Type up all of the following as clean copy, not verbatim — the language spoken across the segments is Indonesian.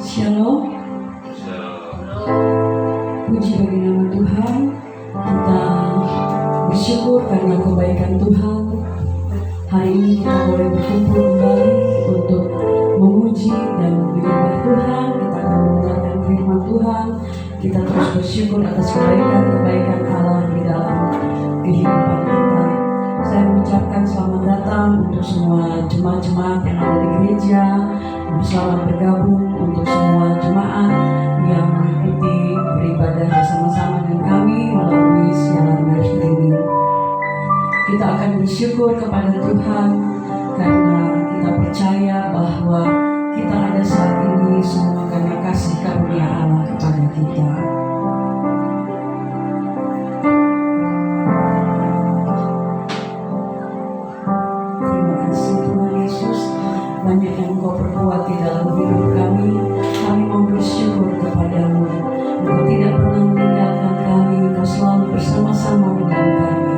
Shalom. Puji bagi nama Tuhan. Kita bersyukur karena kebaikan Tuhan. Hari ini kita boleh berkumpul kembali untuk memuji dan menyembah Tuhan. Kita akan mendengarkan firman Tuhan. Kita terus bersyukur atas kebaikan Allah di dalam kehidupan kita. Saya mengucapkan selamat datang untuk semua jemaat-jemaat yang ada di gereja. Selamat bergabung untuk semua jemaat yang mengikuti beribadah bersama-sama dengan kami melalui siaran live streaming. Kita akan bersyukur kepada Tuhan karena kita percaya bahwa kita ada saat ini semua karena kasih karunia Allah kepada kita. Terima kasih Tuhan Yesus, banyak yang Engkau perbuat di dalam hidup kami. Kami mau bersyukur kepadamu. Engkau tidak pernah meninggalkan kami. Engkau selalu bersama-sama dengan kami.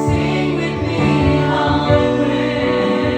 Sing with me, how great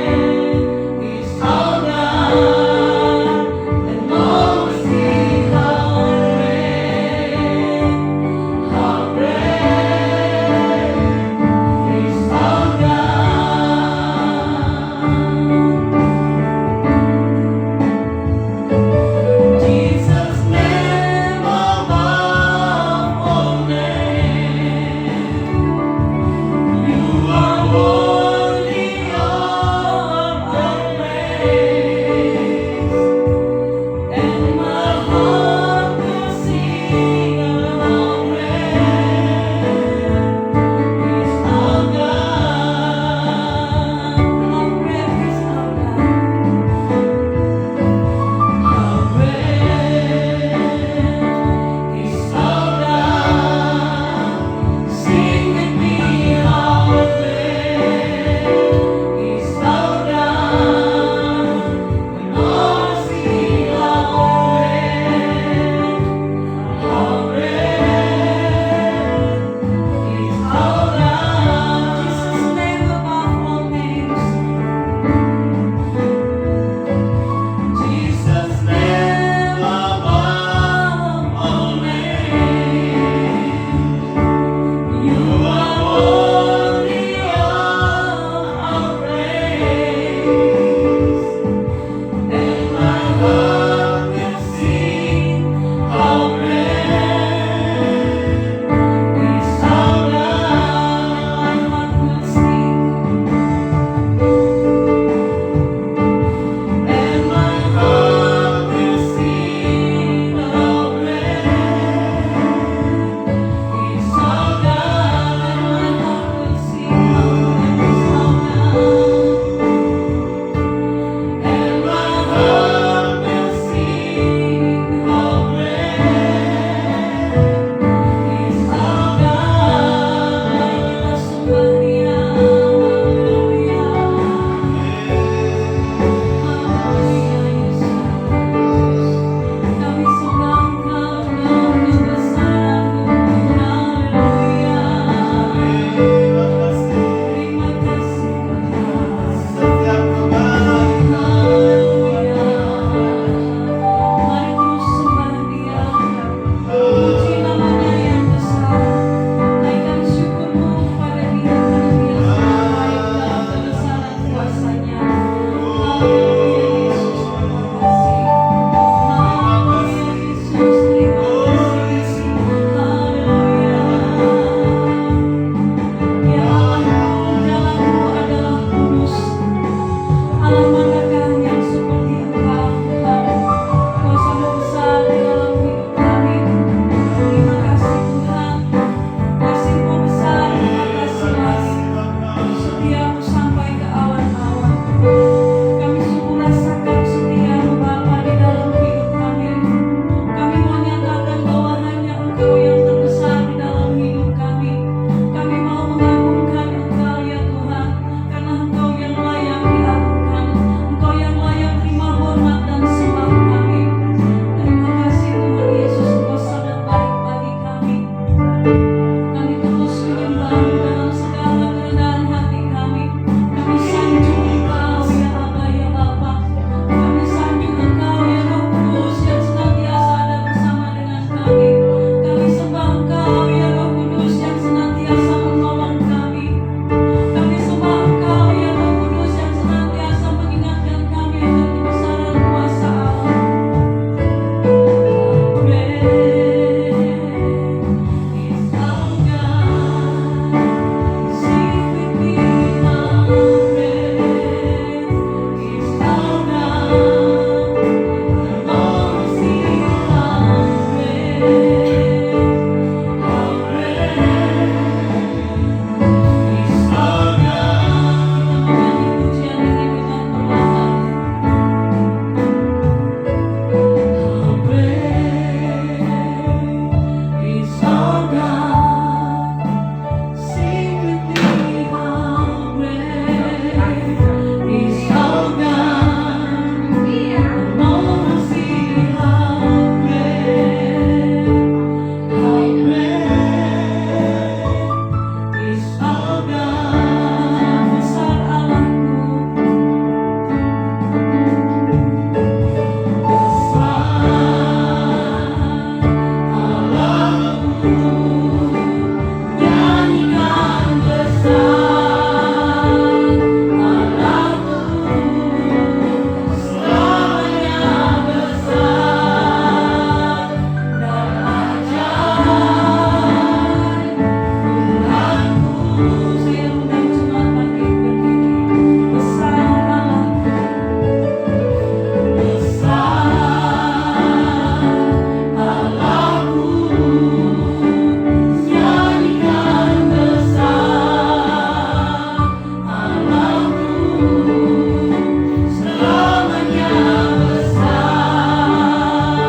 selamanya besar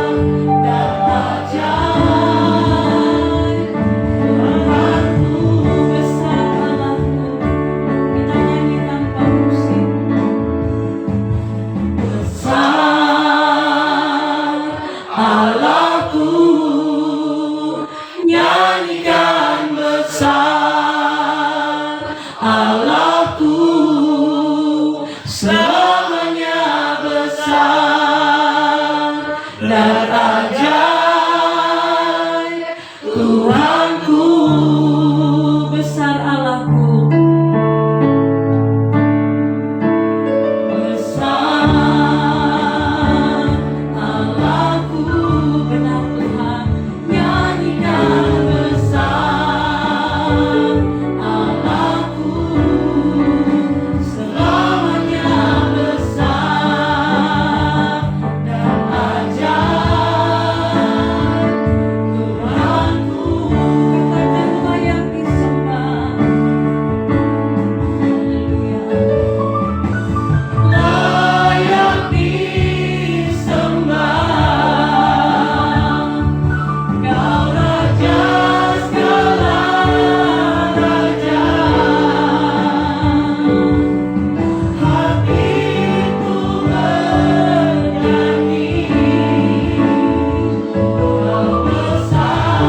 dan ajaib. Tuhanku besar Allahku. Kita nyanyi tanpa musik. Besar Allahku, nyanyikan besar Allahku, selamanya besar dan ajaib. Tuhanku besar Allahku, besar Allahku, benar Tuhan, nyanyikan besar Allahku, selamanya besar dan ajaib. Tuhanku, katakan layak disembah. Haleluya. Layak disembah, Kau Raja segala raja. Hatiku bernyanyi, Kau besar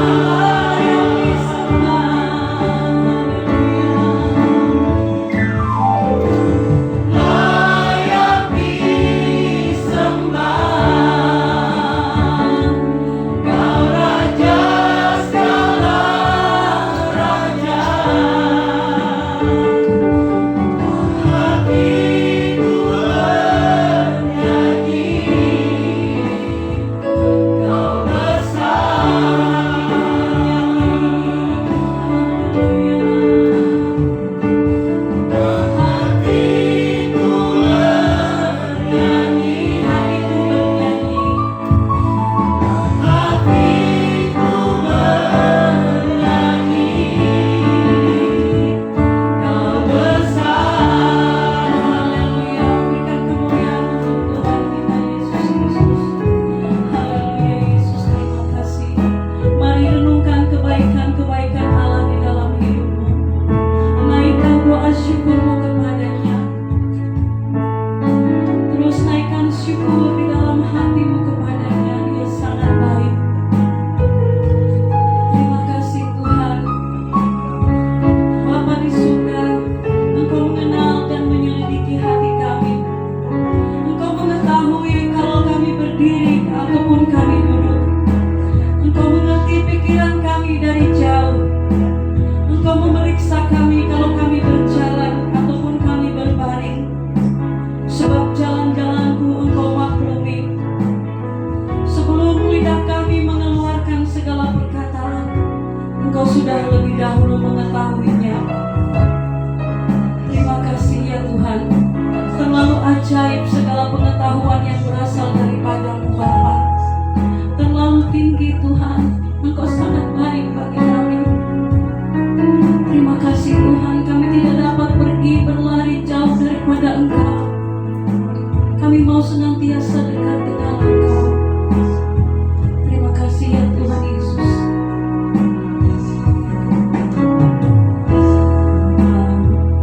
yang disembah. Layak disembah, Kau Raja segala raja. Hatiku bernyanyi, Kau besar. Hatiku bernyanyi, hatiku bernyanyi, hatiku bernyanyi, Kau besar. Haleluya, berikan kemuliaan untuk Tuhan kita Yesus Kristus. Haleluya Yesus, terima kasih. Mari renungkan kebaikan-kebaikan Allah di dalam hidupmu. Naikkan doa syukurmu kepadanya. Terus naikkan syukur di dalam hatimu kepadanya. Dia sangat baik. Terima kasih Tuhan. Bapa di surga, Engkau mengenal dan menyelidiki hati kami. Engkau mengetahui kalau kami berdiri ataupun kami duduk. Engkau mengerti pikiran kami dari jauh. Engkau memeriksa kami kalau kami berjalan ataupun kami berbaring. Sebab jalan-jalanku Engkau maklumi. Sebelum lidah kami mengeluarkan segala perkataan, Engkau sudah lebih dahulu mengetahuinya. Terima kasih ya Tuhan. Terlalu ajaib segala pengetahuan yang berasal daripada-Mu Bapa. Terlalu tinggi Tuhan. Engkau sangat baik bagi kami. Terima kasih Tuhan, kami tidak dapat pergi berlari jauh daripada Engkau. Kami mau senantiasa dekat dengan Engkau. Terima kasih ya Tuhan Yesus.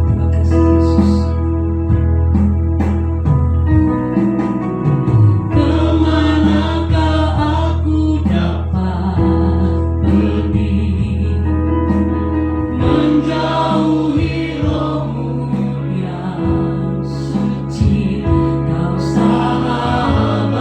Terima kasih Yesus. Kemanakah aku dapat pergi, menjauhi Roh-Mu yang suci? Kau sahabat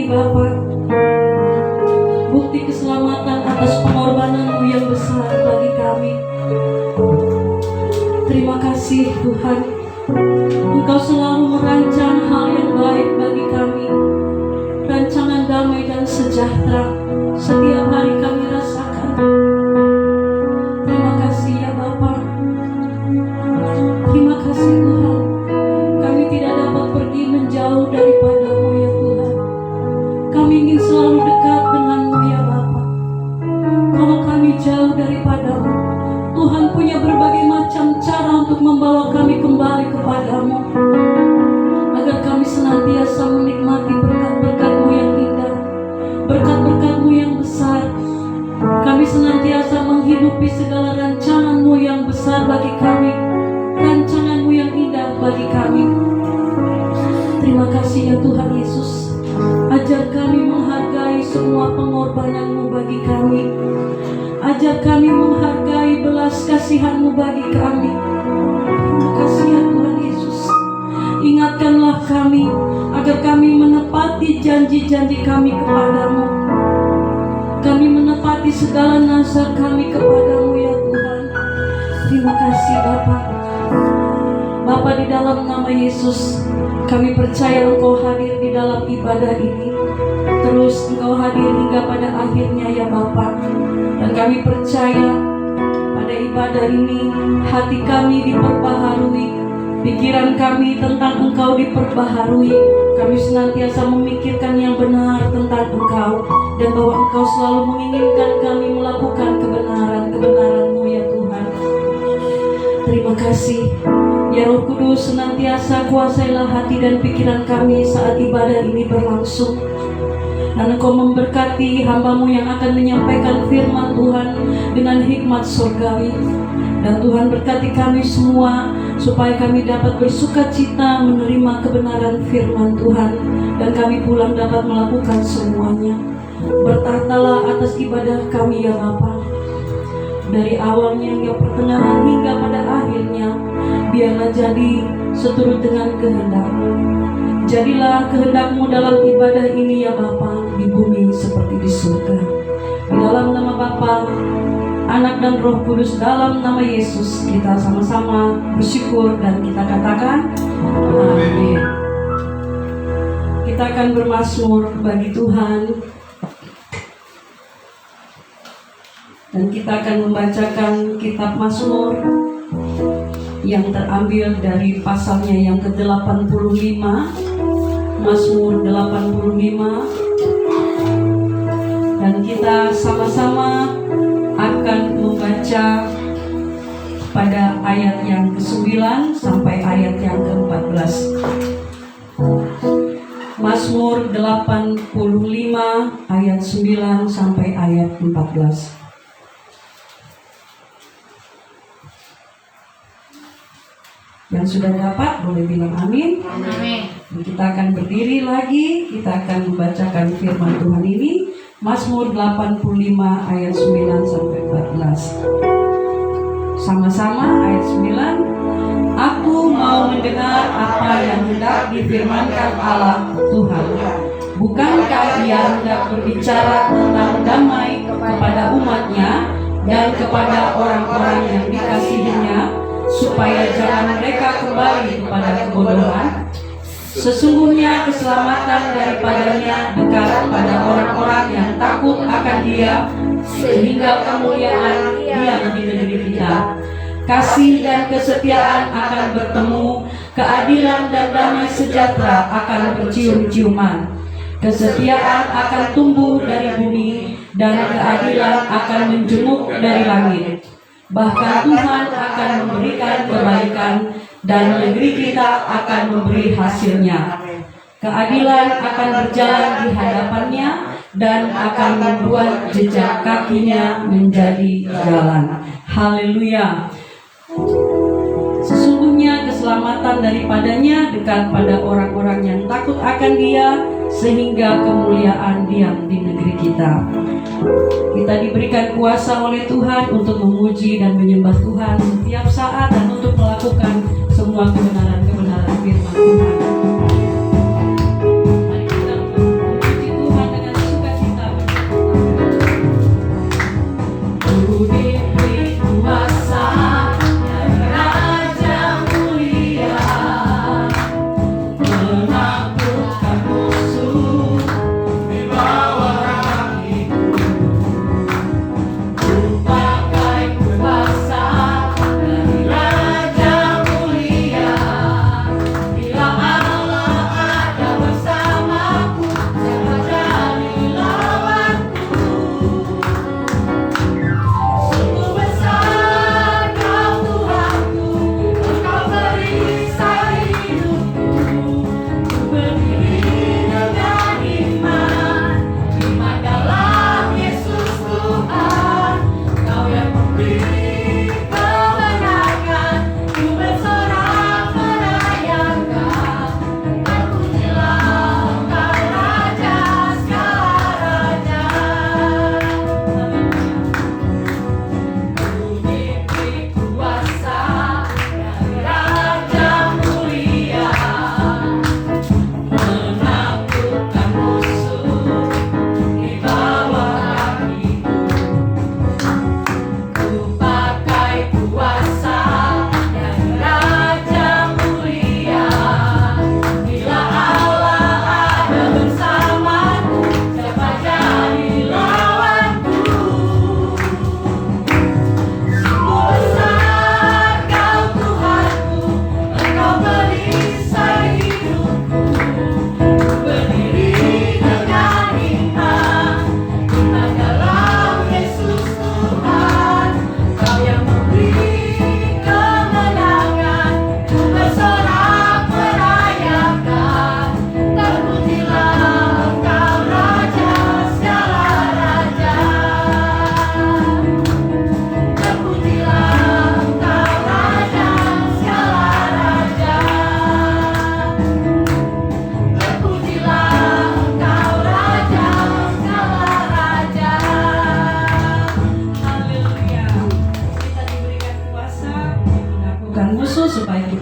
Bapa, bukti keselamatan atas pengorbanan-Mu yang besar bagi kami. Terima kasih Tuhan, Engkau selalu merancang hal yang baik bagi kami. Rancangan damai dan sejahtera setiap hari kami rasakan. Terima kasih ya Bapa. Terima kasih Tuhan. Kami tidak dapat pergi menjauh daripada-Mu ya Tuhan. Kami ingin selalu dekat dengan-Mu ya Bapa. Kalau kami jauh daripada-Mu, Tuhan punya berbagai macam cara untuk membawa kami kembali kepada-Mu, agar kami senantiasa menikmati berkat-berkat-Mu yang indah, berkat-berkat-Mu yang besar. Kami senantiasa menghidupi segala rancangan-Mu yang besar bagi kami, rancangan-Mu yang indah bagi kami. Terima kasih ya Tuhan Yesus. Ajar kami menghargai semua pengorbanan-Mu bagi kami. Ajar kami menghargai belas kasihan-Mu bagi kami. Terima kasih ya Tuhan Yesus. Ingatkanlah kami agar kami menepati janji-janji kami kepadamu. Kami menepati segala nazar kami kepadamu ya Tuhan. Terima kasih Bapa. Bapa, di dalam nama Yesus, kami percaya Engkau hadir di dalam ibadah ini. Terus Engkau hadir hingga pada akhirnya ya Bapa. Dan kami percaya pada ibadah ini hati kami diperbaharui, pikiran kami tentang Engkau diperbaharui. Kami senantiasa memikirkan yang benar tentang Engkau, dan bahwa Engkau selalu menginginkan kami melakukan kebenaran-kebenaran-Mu ya Tuhan. Terima kasih ya Roh Kudus, senantiasa kuasailah hati dan pikiran kami saat ibadah ini berlangsung. Dan Engkau memberkati hamba-Mu yang akan menyampaikan firman Tuhan dengan hikmat surgawi. Dan Tuhan berkati kami semua supaya kami dapat bersuka cita menerima kebenaran firman Tuhan, dan kami pulang dapat melakukan semuanya. Bertahtalah atas ibadah kami ya Bapa, dari awalnya hingga pertengahan hingga pada akhirnya. Biarlah jadi seturut dengan kehendak-Mu. Jadilah kehendak-Mu dalam ibadah ini ya Bapa, di bumi seperti di surga. Di dalam nama Bapa, Anak dan Roh Kudus, dalam nama Yesus kita sama-sama bersyukur dan kita katakan amin. Kita akan bermazmur bagi Tuhan, dan kita akan membacakan kitab Mazmur yang terambil dari pasalnya yang ke-85, Mazmur 85. Dan kita sama-sama akan membaca pada ayat yang ke-9 sampai ayat yang ke-14. Mazmur 85 ayat 9 sampai ayat 14. Yang sudah dapat boleh bilang amin. Amin. Kita akan berdiri lagi, kita akan membacakan firman Tuhan ini. Mazmur 85 ayat 9 sampai 14. Sama-sama ayat 9. Aku mau mendengar apa yang hendak difirmankan Allah Tuhan. Bukankah Ia hendak berbicara tentang damai kepada umatnya dan kepada orang-orang yang dikasihinya, supaya jangan mereka kembali kepada kebodohan? Sesungguhnya keselamatan daripadanya dekat pada orang-orang yang takut akan Dia, sehingga kemuliaan Dia di negeri kita. Kasih dan kesetiaan akan bertemu, keadilan dan damai sejahtera akan bercium-ciuman. Kesetiaan akan tumbuh dari bumi, dan keadilan akan menjemuk dari langit. Bahkan Tuhan akan memberikan kebaikan, dan negeri kita akan memberi hasilnya. Keadilan akan berjalan di hadapannya, dan akan membuat jejak kakinya menjadi jalan. Haleluya. Sesungguhnya keselamatan daripadanya dekat pada orang-orang yang takut akan Dia, sehingga kemuliaan diam di negeri kita. Kita diberikan kuasa oleh Tuhan untuk memuji dan menyembah Tuhan setiap saat, dan untuk melakukan semua kebenaran-kebenaran firman Tuhan. Mari kita memuji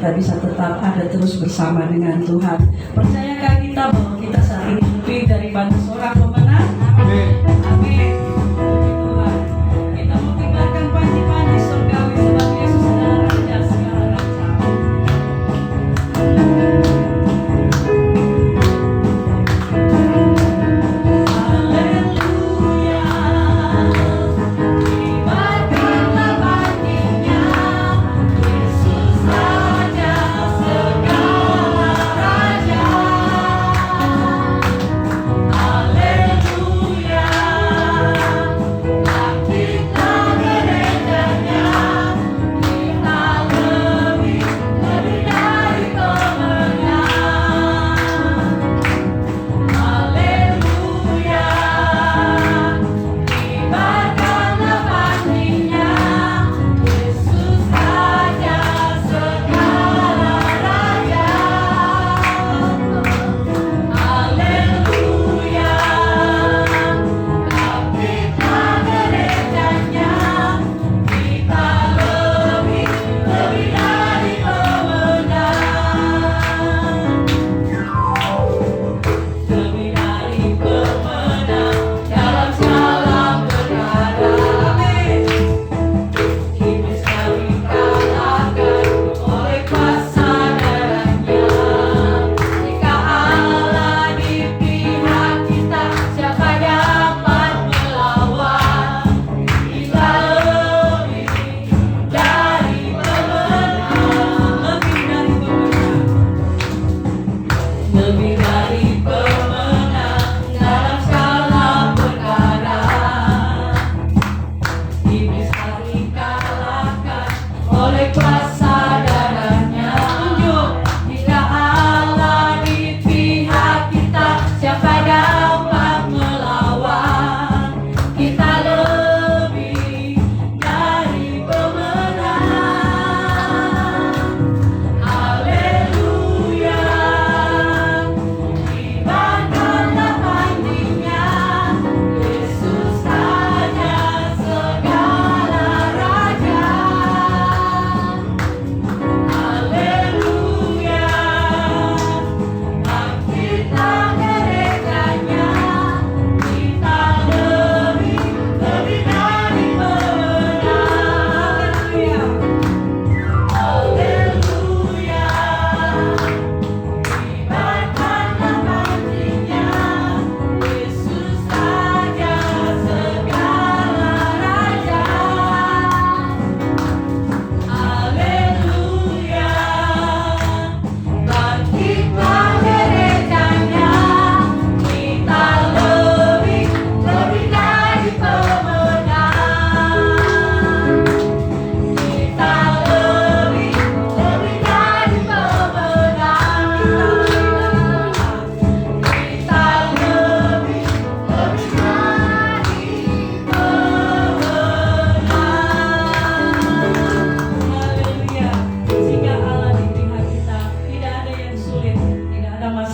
kita bisa tetap ada terus bersama dengan Tuhan. Percayakah kita bahwa kita saat ini lebih daripada seorang pemenang? Amin. Amin. Puji Tuhan. Kita mengibarkan panji-panji surgawi sebab Yesus adalah Raja segala raja.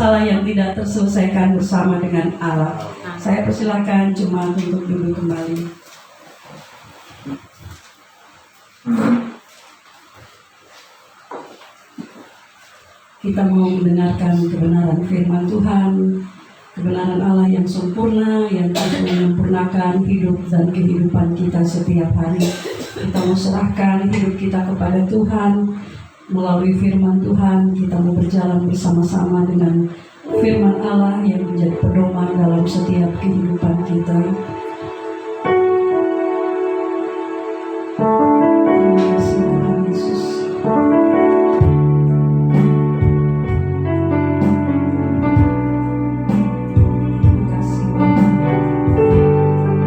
Masalah yang tidak terselesaikan bersama dengan Allah. Saya persilakan jemaat untuk duduk kembali. Kita mau mendengarkan kebenaran firman Tuhan, kebenaran Allah yang sempurna, yang terus menyempurnakan hidup dan kehidupan kita setiap hari. Kita mau serahkan hidup kita kepada Tuhan. Melalui firman Tuhan, kita mau berjalan bersama-sama dengan firman Allah yang menjadi pedoman dalam setiap kehidupan kita. Terima kasih Tuhan Yesus. Terima kasih ya Tuhan, terima kasih ya Tuhan Yesus.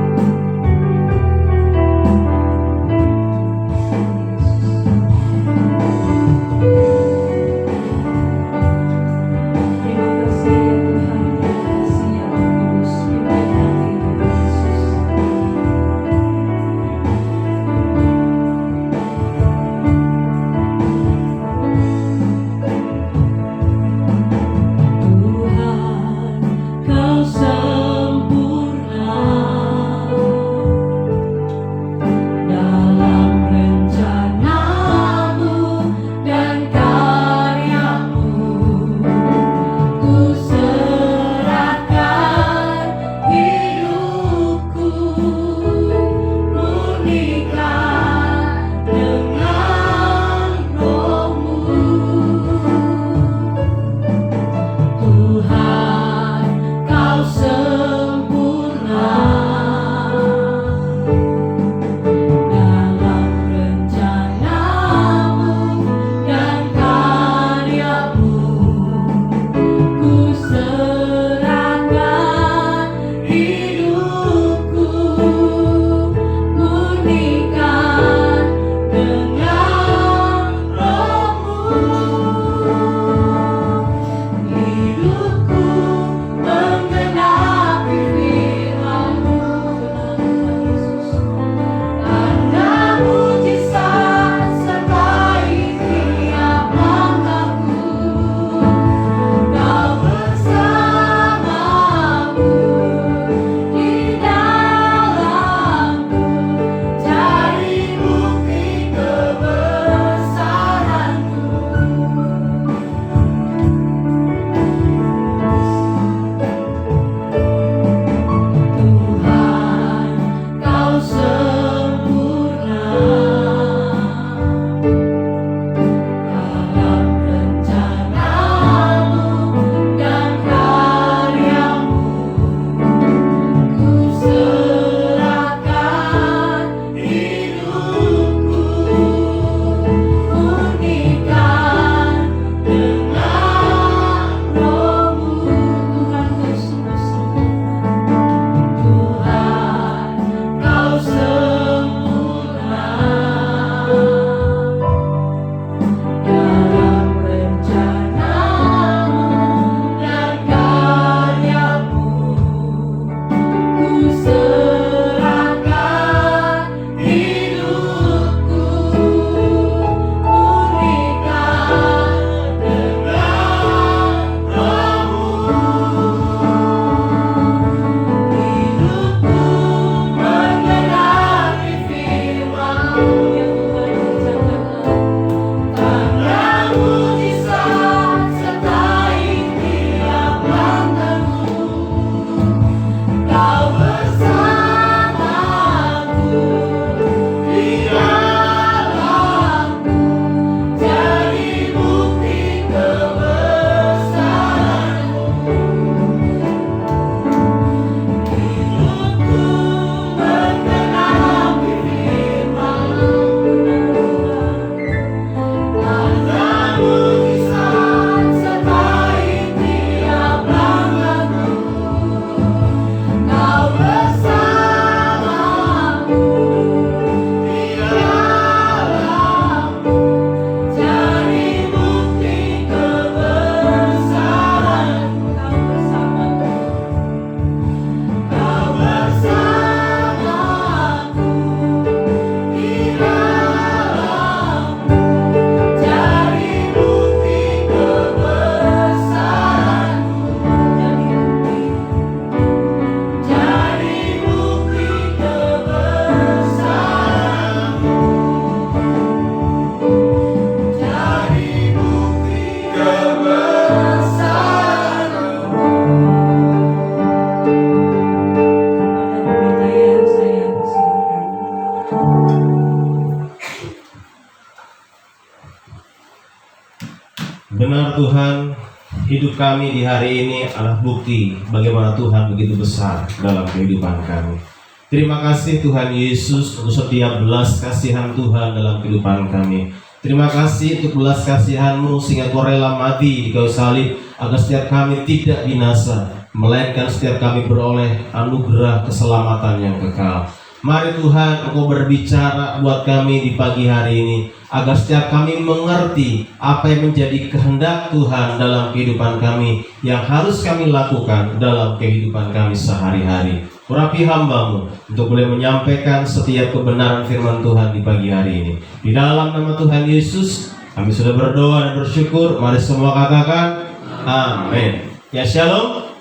hidup kami di hari ini adalah bukti bagaimana Tuhan begitu besar dalam kehidupan kami. Terima kasih Tuhan Yesus untuk setiap belas kasihan Tuhan dalam kehidupan kami. Terima kasih untuk belas kasihan-Mu sehingga Kau rela mati di kayu salib agar setiap kami tidak binasa, melainkan setiap kami beroleh anugerah keselamatan yang kekal. Mari Tuhan Engkau berbicara buat kami di pagi hari ini, agar setiap kami mengerti apa yang menjadi kehendak Tuhan dalam kehidupan kami, yang harus kami lakukan dalam kehidupan kami sehari-hari. Urapi hamba-Mu untuk boleh menyampaikan setiap kebenaran firman Tuhan di pagi hari ini. Di dalam nama Tuhan Yesus kami sudah berdoa dan bersyukur. Mari semua katakan amin. Ya, shalom.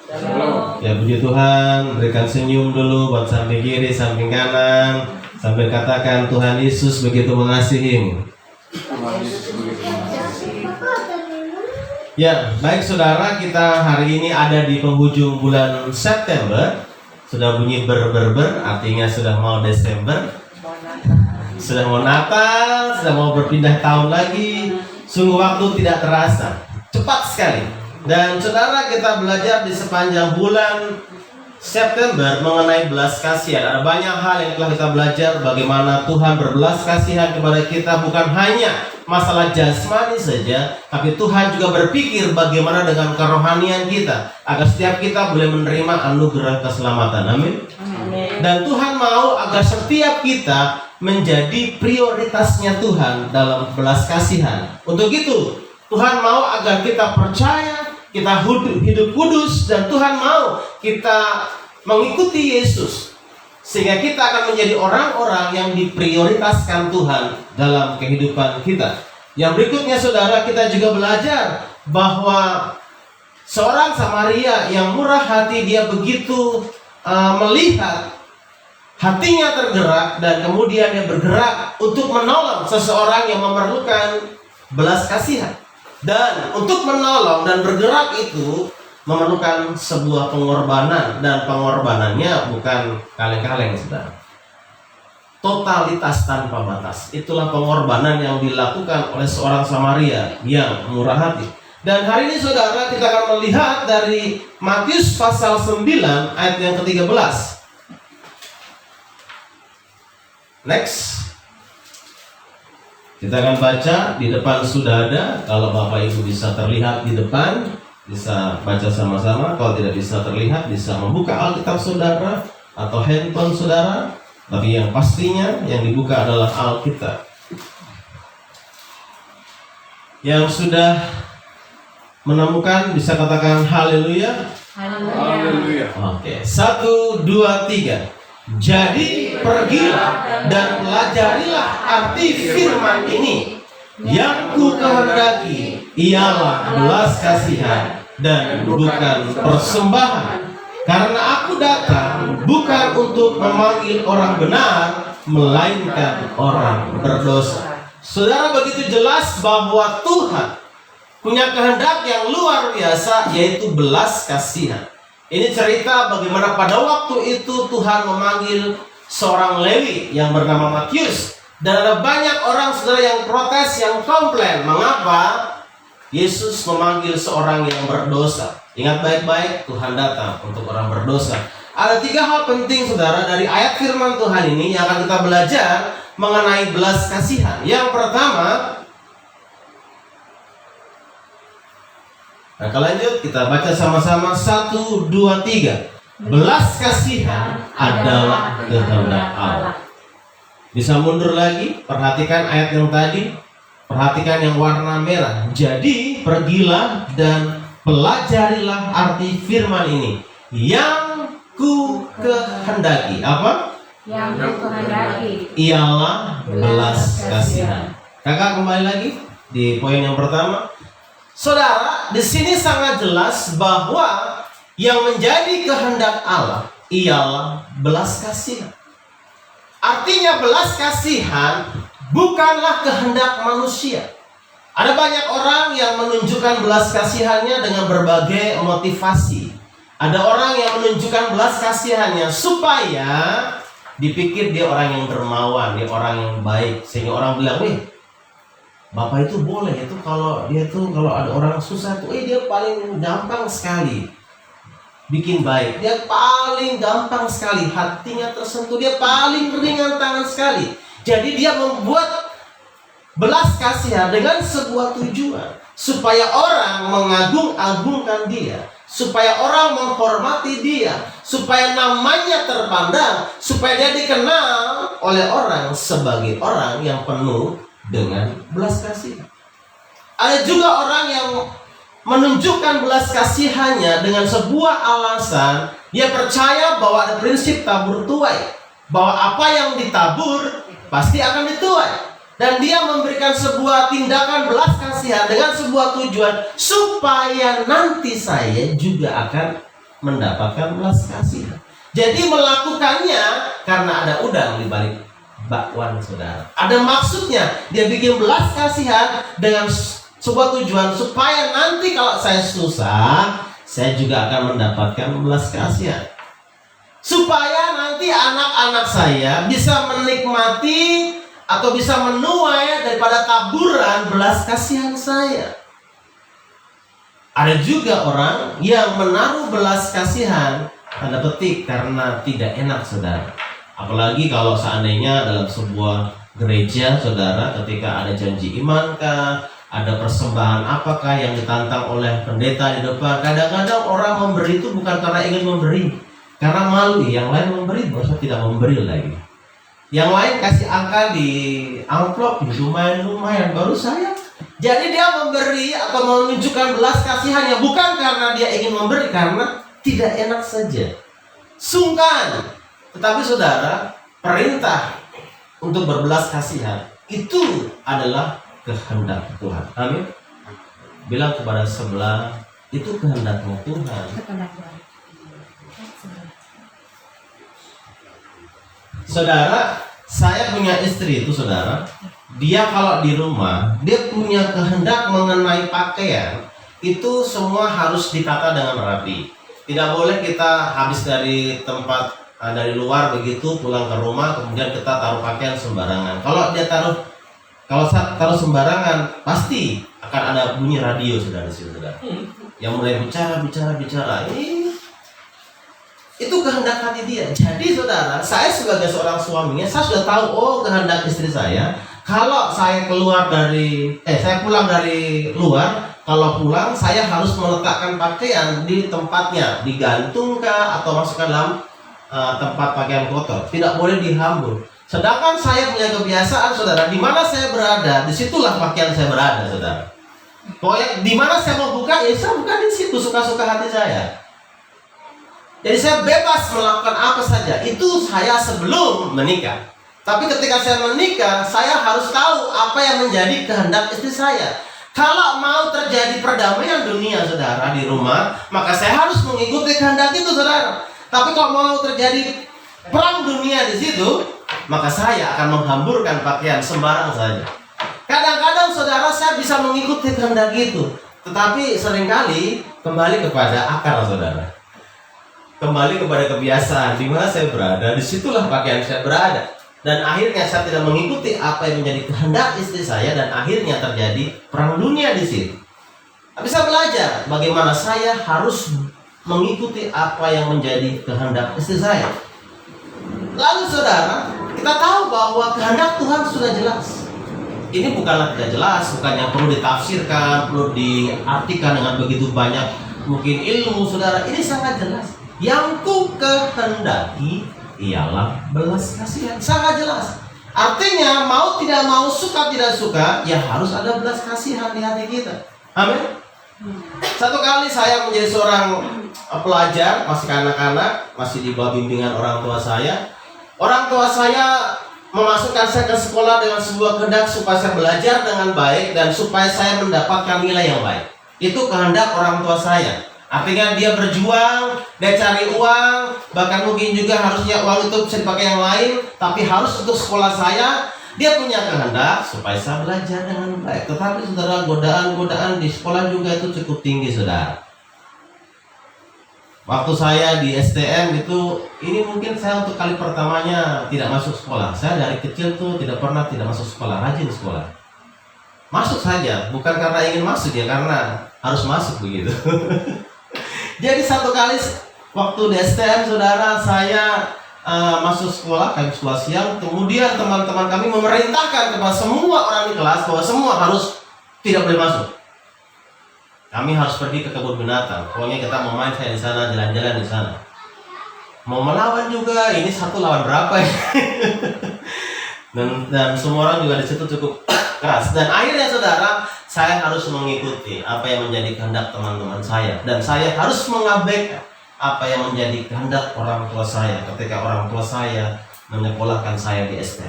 Ya, puji Tuhan. Berikan senyum dulu buat samping kiri, samping kanan, sambil katakan Tuhan Yesus begitu mengasihi. Ya, baik saudara, kita hari ini ada di penghujung bulan September. Sudah bunyi ber, artinya sudah mau Desember, sudah mau Natal, sudah mau berpindah tahun lagi. Sungguh waktu tidak terasa, cepat sekali. Dan saudara, kita belajar di sepanjang bulan September mengenai belas kasihan. Ada banyak hal yang telah kita belajar, bagaimana Tuhan berbelas kasihan kepada kita, bukan hanya masalah jasmani saja, tapi Tuhan juga berpikir bagaimana dengan kerohanian kita, agar setiap kita boleh menerima anugerah keselamatan. Amin. Dan Tuhan mau agar setiap kita menjadi prioritasnya Tuhan dalam belas kasihan. Untuk itu Tuhan mau agar kita percaya, kita hidup kudus, dan Tuhan mau kita mengikuti Yesus, sehingga kita akan menjadi orang-orang yang diprioritaskan Tuhan dalam kehidupan kita. Yang berikutnya saudara, kita juga belajar bahwa seorang Samaria yang murah hati, dia begitu melihat, hatinya tergerak, dan kemudian dia bergerak untuk menolong seseorang yang memerlukan belas kasihan. Dan untuk menolong dan bergerak itu memerlukan sebuah pengorbanan, dan pengorbanannya bukan kaleng-kaleng, saudara. Totalitas tanpa batas. Itulah pengorbanan yang dilakukan oleh seorang Samaria yang murah hati. Dan hari ini saudara, kita akan melihat dari Matius pasal 9 ayat yang ke-13. Next. Kita akan baca, di depan sudah ada. Kalau Bapak Ibu bisa terlihat di depan, bisa baca sama-sama. Kalau tidak bisa terlihat, bisa membuka Alkitab saudara atau handphone saudara. Tapi yang pastinya yang dibuka adalah Alkitab. Yang sudah menemukan bisa katakan haleluya. Haleluya. Oke, 1, 2, 3. Jadi pergilah dan pelajarilah arti firman ini. Yang ku kehendaki ialah belas kasihan dan bukan persembahan. Karena aku datang bukan untuk memanggil orang benar, melainkan orang berdosa. Saudara, begitu jelas bahwa Tuhan punya kehendak yang luar biasa, yaitu belas kasihan. Ini cerita bagaimana pada waktu itu Tuhan memanggil seorang Lewi yang bernama Matius. Dan ada banyak orang saudara yang protes, yang komplain. Mengapa Yesus memanggil seorang yang berdosa? Ingat baik-baik, Tuhan datang untuk orang berdosa. Ada 3 hal penting saudara dari ayat firman Tuhan ini yang akan kita belajar mengenai belas kasihan. Yang pertama, nah, kalau lanjut kita baca sama-sama 1, 2, 3. Belas kasihan adalah kehendak Allah. Bisa mundur lagi, perhatikan ayat yang tadi, perhatikan yang warna merah. Jadi pergilah dan pelajarilah arti firman ini. Yang ku kehendaki, apa? Yang ku kehendaki ialah belas kasihan. Kakak kembali lagi di poin yang pertama. Saudara, di sini sangat jelas bahwa yang menjadi kehendak Allah ialah belas kasihan. Artinya belas kasihan bukanlah kehendak manusia. Ada banyak orang yang menunjukkan belas kasihannya dengan berbagai motivasi. Ada orang yang menunjukkan belas kasihannya supaya dipikir dia orang yang dermawan, dia orang yang baik, sehingga orang bilang, "Wih, Bapak itu boleh itu kalau ada orang susah tuh, dia paling gampang sekali bikin baik. Dia paling gampang sekali hatinya tersentuh. Dia paling ringan tangan sekali. Jadi dia membuat belas kasihan dengan sebuah tujuan supaya orang mengagung-agungkan dia, supaya orang menghormati dia, supaya namanya terpandang, supaya dia dikenal oleh orang sebagai orang yang penuh dengan belas kasihan. Ada juga orang yang menunjukkan belas kasihannya dengan sebuah alasan. Dia percaya bahwa ada prinsip tabur tuai, bahwa apa yang ditabur pasti akan dituai. Dan dia memberikan sebuah tindakan belas kasihan dengan sebuah tujuan supaya nanti saya juga akan mendapatkan belas kasihan. Jadi melakukannya karena ada udang di balik bakwan, saudara. Ada maksudnya, dia bikin belas kasihan dengan sebuah tujuan supaya nanti kalau saya susah, saya juga akan mendapatkan belas kasihan. Supaya nanti anak-anak saya bisa menikmati atau bisa menuai daripada taburan belas kasihan saya. Ada juga orang yang menaruh belas kasihan tanda petik karena tidak enak, saudara. Apalagi kalau seandainya dalam sebuah gereja, saudara, ketika ada janji imankah, ada persembahan apakah yang ditantang oleh pendeta di depan. Kadang-kadang orang memberi itu bukan karena ingin memberi, karena malu. Yang lain memberi, masa tidak memberi lagi. Yang lain kasih angka di amplop, lumayan, baru saya. Jadi dia memberi atau menunjukkan belas kasihannya bukan karena dia ingin memberi, karena tidak enak saja, sungkan. Tetapi saudara, perintah untuk berbelas kasihan itu adalah kehendak Tuhan. Amin. Bilang kepada sebelah, itu kehendaknya Tuhan. Saudara, saya punya istri itu, saudara. Dia kalau di rumah, dia punya kehendak mengenai pakaian. Itu semua harus ditata dengan rapi. Tidak boleh kita habis dari tempat, dari luar begitu, pulang ke rumah, kemudian kita taruh pakaian sembarangan. Kalau taruh sembarangan, pasti akan ada bunyi radio, saudara, saudara. Yang mulai bicara. Itu kehendak hati dia. Jadi saudara, saya sebagai seorang suaminya, saya sudah tahu kehendak istri saya. Kalau saya saya pulang dari luar, kalau pulang saya harus meletakkan pakaian di tempatnya, digantungkah atau masukkan dalam tempat pakaian kotor. Tidak boleh dihambur. Sedangkan saya punya kebiasaan, saudara, di mana saya berada, disitulah pakaian saya berada, saudara. Pokoknya di mana saya mau buka, ya saya buka di situ, suka-suka hati saya. Jadi saya bebas melakukan apa saja. Itu saya sebelum menikah. Tapi ketika saya menikah, saya harus tahu apa yang menjadi kehendak istri saya. Kalau mau terjadi perdamaian dunia, saudara, di rumah, maka saya harus mengikuti kehendak itu, saudara. Tapi kalau mau terjadi perang dunia di situ, maka saya akan menghamburkan pakaian sembarang saja. Kadang-kadang, saudara, saya bisa mengikuti kehendak itu, tetapi seringkali kembali kepada akar, saudara. Kembali kepada kebiasaan, di mana saya berada, disitulah pakaian saya berada. Dan akhirnya saya tidak mengikuti apa yang menjadi kehendak istri saya, dan akhirnya terjadi perang dunia di situ. Tapi saya belajar bagaimana saya harus mengikuti apa yang menjadi kehendak istri saya. Lalu saudara, kita tahu bahwa kehendak Tuhan sudah jelas. Ini bukanlah tidak jelas, bukan yang perlu ditafsirkan, perlu diartikan dengan begitu banyak mungkin ilmu, saudara. Ini sangat jelas. Yang ku kehendaki ialah belas kasihan. Sangat jelas. Artinya mau tidak mau, suka tidak suka, ya harus ada belas kasihan di hati kita. Amin. Satu kali saya menjadi seorang pelajar, masih kanak-kanak, masih di bawah bimbingan orang tua saya. Orang tua saya memasukkan saya ke sekolah dengan sebuah kehendak supaya saya belajar dengan baik dan supaya saya mendapatkan nilai yang baik. Itu kehendak orang tua saya. Artinya dia berjuang, dia cari uang, bahkan mungkin juga harusnya uang itu bisa dipakai yang lain, tapi harus untuk sekolah saya. Dia punya kehendak supaya saya belajar dengan baik. Tetapi saudara, godaan-godaan di sekolah juga itu cukup tinggi, saudara. Waktu saya di STM itu, ini mungkin saya untuk kali pertamanya tidak masuk sekolah. Saya dari kecil tuh tidak pernah tidak masuk sekolah, rajin sekolah. masuk saja, bukan karena ingin masuk ya, karena harus masuk begitu. Jadi satu kali waktu di STM, saudara, saya masuk sekolah, kami sekolah siang, kemudian teman-teman kami memerintahkan kepada semua orang di kelas bahwa semua harus tidak boleh masuk. Kami harus pergi ke kebun binatang. Pokoknya kita mau main saya di sana, jalan-jalan di sana. Mau melawan juga, ini satu lawan berapa ya? dan semua orang juga di situ cukup keras. Dan akhirnya saudara, saya harus mengikuti apa yang menjadi kehendak teman-teman saya, dan saya harus mengabaikan apa yang menjadi kehendak orang tua saya ketika orang tua saya menyekolahkan saya di SD.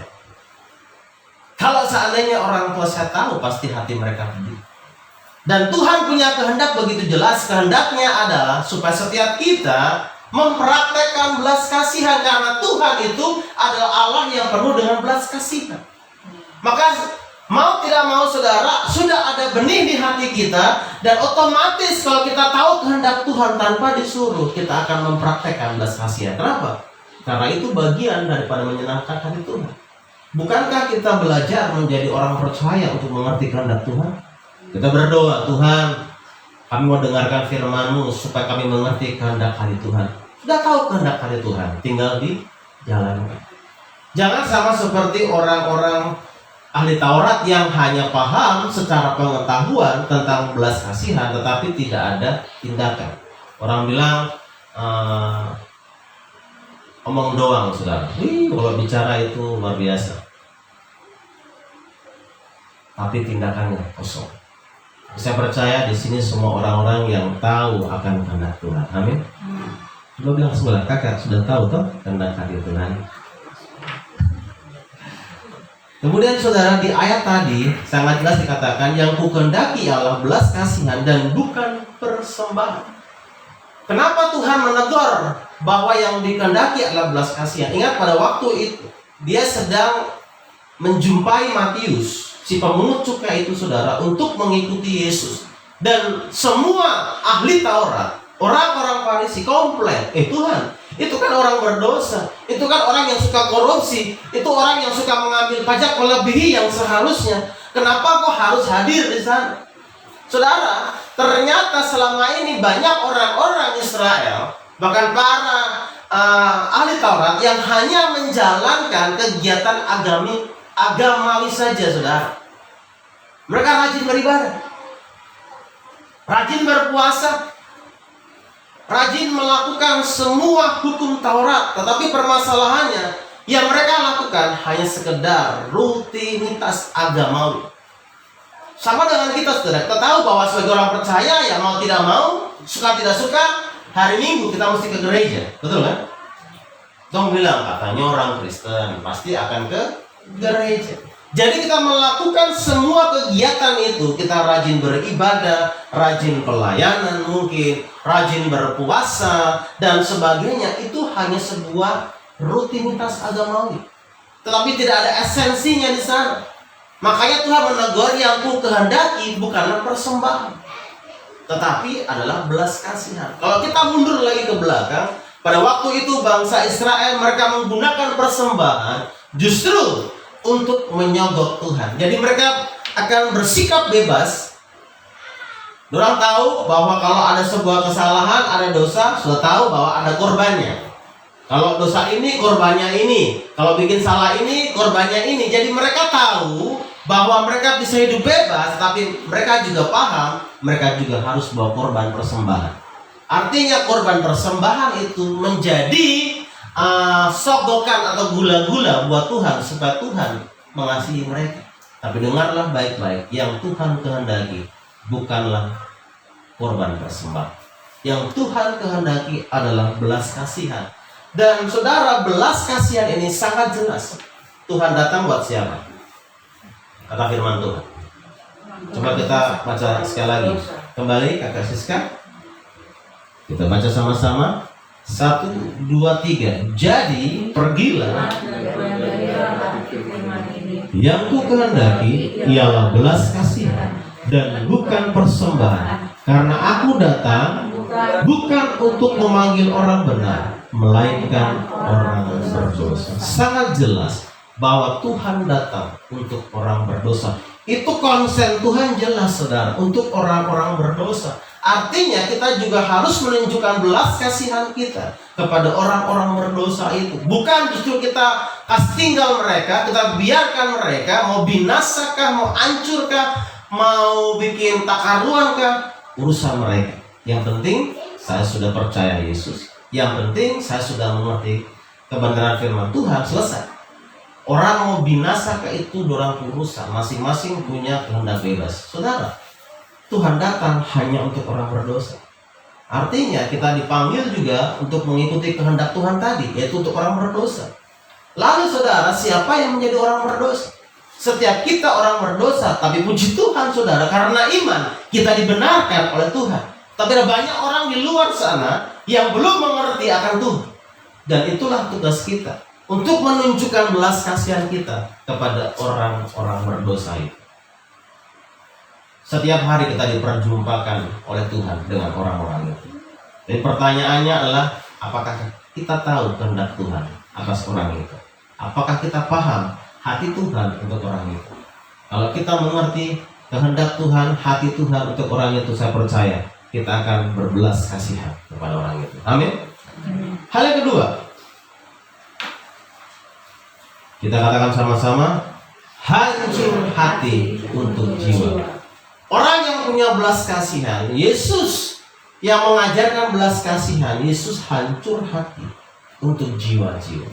Kalau seandainya orang tua saya tahu, pasti hati mereka pedih. Dan Tuhan punya kehendak begitu jelas. Kehendaknya adalah supaya setiap kita mempraktekkan belas kasihan, karena Tuhan itu adalah Allah yang penuh dengan belas kasihan. Maka mau tidak mau saudara, sudah ada benih di hati kita, dan otomatis kalau kita tahu kehendak Tuhan tanpa disuruh, kita akan mempraktekkan belas kasihan. Kenapa? Karena itu bagian daripada menyenangkan hati Tuhan. Bukankah kita belajar menjadi orang percaya untuk mengerti kehendak Tuhan? Kita berdoa, Tuhan, kami mau dengarkan firman-Mu supaya kami mengerti kehendak hati Tuhan. Sudah tahu kehendak hati Tuhan, tinggal dijalankan. Jangan sama seperti orang-orang ahli Taurat yang hanya paham secara pengetahuan tentang belas kasihan, tetapi tidak ada tindakan. Orang bilang omong doang, saudara. Kalau bicara itu luar biasa, tapi tindakannya kosong. Saya percaya di sini semua orang-orang yang tahu akan kehendak Tuhan. Amin. Lo bilang sebelah, kakak sudah tahu toh kehendak hati Tuhan. Kemudian saudara, di ayat tadi sangat jelas dikatakan yang kukehendaki Allah belas kasihan dan bukan persembahan. Kenapa Tuhan menegur bahwa yang dikehendaki adalah belas kasihan? Ingat pada waktu itu dia sedang menjumpai Matius, si pemungut cukai itu, saudara, untuk mengikuti Yesus. Dan semua ahli Taurat, orang-orang Farisi komplain, Tuhan, itu kan orang berdosa, itu kan orang yang suka korupsi, itu orang yang suka mengambil pajak melebihi yang seharusnya. Kenapa kok harus hadir di sana? Saudara, ternyata selama ini banyak orang-orang Israel, bahkan para ahli Taurat, yang hanya menjalankan kegiatan agamawi saja, saudara. Mereka rajin beribadah, rajin berpuasa, rajin melakukan semua hukum Taurat, tetapi permasalahannya yang mereka lakukan hanya sekedar rutinitas agamawi. Sama dengan kita, saudara. Kita tahu bahwa sebagai orang percaya, ya mau tidak mau, suka tidak suka, hari Minggu kita mesti ke gereja, betul kan? Dong bilang katanya orang Kristen pasti akan ke gereja. Jadi kita melakukan semua kegiatan itu, kita rajin beribadah, rajin pelayanan mungkin, rajin berpuasa dan sebagainya, itu hanya sebuah rutinitas agamawi. Tetapi tidak ada esensinya di sana. Makanya Tuhan menegur yang ku kehendaki bukanlah persembahan, tetapi adalah belas kasihan. Kalau kita mundur lagi ke belakang, pada waktu itu bangsa Israel mereka menggunakan persembahan justru untuk menyogok Tuhan. Jadi mereka akan bersikap bebas. Orang tahu bahwa kalau ada sebuah kesalahan, ada dosa, sudah tahu bahwa ada korbannya. Kalau dosa ini, korbannya ini. Kalau bikin salah ini, korbannya ini. Jadi mereka tahu bahwa mereka bisa hidup bebas, tapi mereka juga paham, mereka juga harus bawa korban persembahan. Artinya korban persembahan itu menjadi sogokan atau gula-gula buat Tuhan supaya Tuhan mengasihi mereka. Tapi dengarlah baik-baik, yang Tuhan kehendaki bukanlah korban persembahan. Yang Tuhan kehendaki adalah belas kasihan. Dan saudara, belas kasihan ini sangat jelas. Tuhan datang buat siapa? Kata firman Tuhan. Coba kita baca sekali lagi. Kembali Kakak Siska. Kita baca sama-sama. 1, 2, 3. Jadi pergilah, yang ku kehendaki ialah belas kasihan dan bukan persembahan, karena aku datang bukan untuk memanggil orang benar, melainkan orang berdosa. Sangat jelas bahwa Tuhan datang untuk orang berdosa. Itu konsen Tuhan jelas, saudara, untuk orang-orang berdosa. Artinya kita juga harus menunjukkan belas kasihan kita kepada orang-orang berdosa itu. Bukan justru kita kasih tinggal mereka, kita biarkan mereka, mau binasakah, mau hancurkah, mau bikin takaruankah, urusan mereka. Yang penting saya sudah percaya Yesus. Yang penting saya sudah mengerti kebenaran firman Tuhan, selesai. Orang mau binasa ke itu dorang urusan, masing-masing punya kehendak bebas. Saudara, Tuhan datang hanya untuk orang berdosa. Artinya kita dipanggil juga untuk mengikuti kehendak Tuhan tadi, yaitu untuk orang berdosa. Lalu saudara, siapa yang menjadi orang berdosa? Setiap kita orang berdosa, tapi puji Tuhan saudara, karena iman kita dibenarkan oleh Tuhan. Tapi ada banyak orang di luar sana yang belum mengerti akan Tuhan. Dan itulah tugas kita, untuk menunjukkan belas kasihan kita kepada orang-orang berdosa itu. Setiap hari kita diperjumpakan oleh Tuhan dengan orang-orang itu. Dan pertanyaannya adalah, apakah kita tahu kehendak Tuhan atas orang itu? Apakah kita paham hati Tuhan untuk orang itu? Kalau kita mengerti kehendak Tuhan, hati Tuhan untuk orang itu, saya percaya kita akan berbelas kasihan kepada orang itu. Amin. Hal yang kedua, kita katakan sama-sama, hancur hati untuk jiwa. Orang yang punya belas kasihan, Yesus yang mengajarkan belas kasihan, Yesus hancur hati untuk jiwa-jiwa.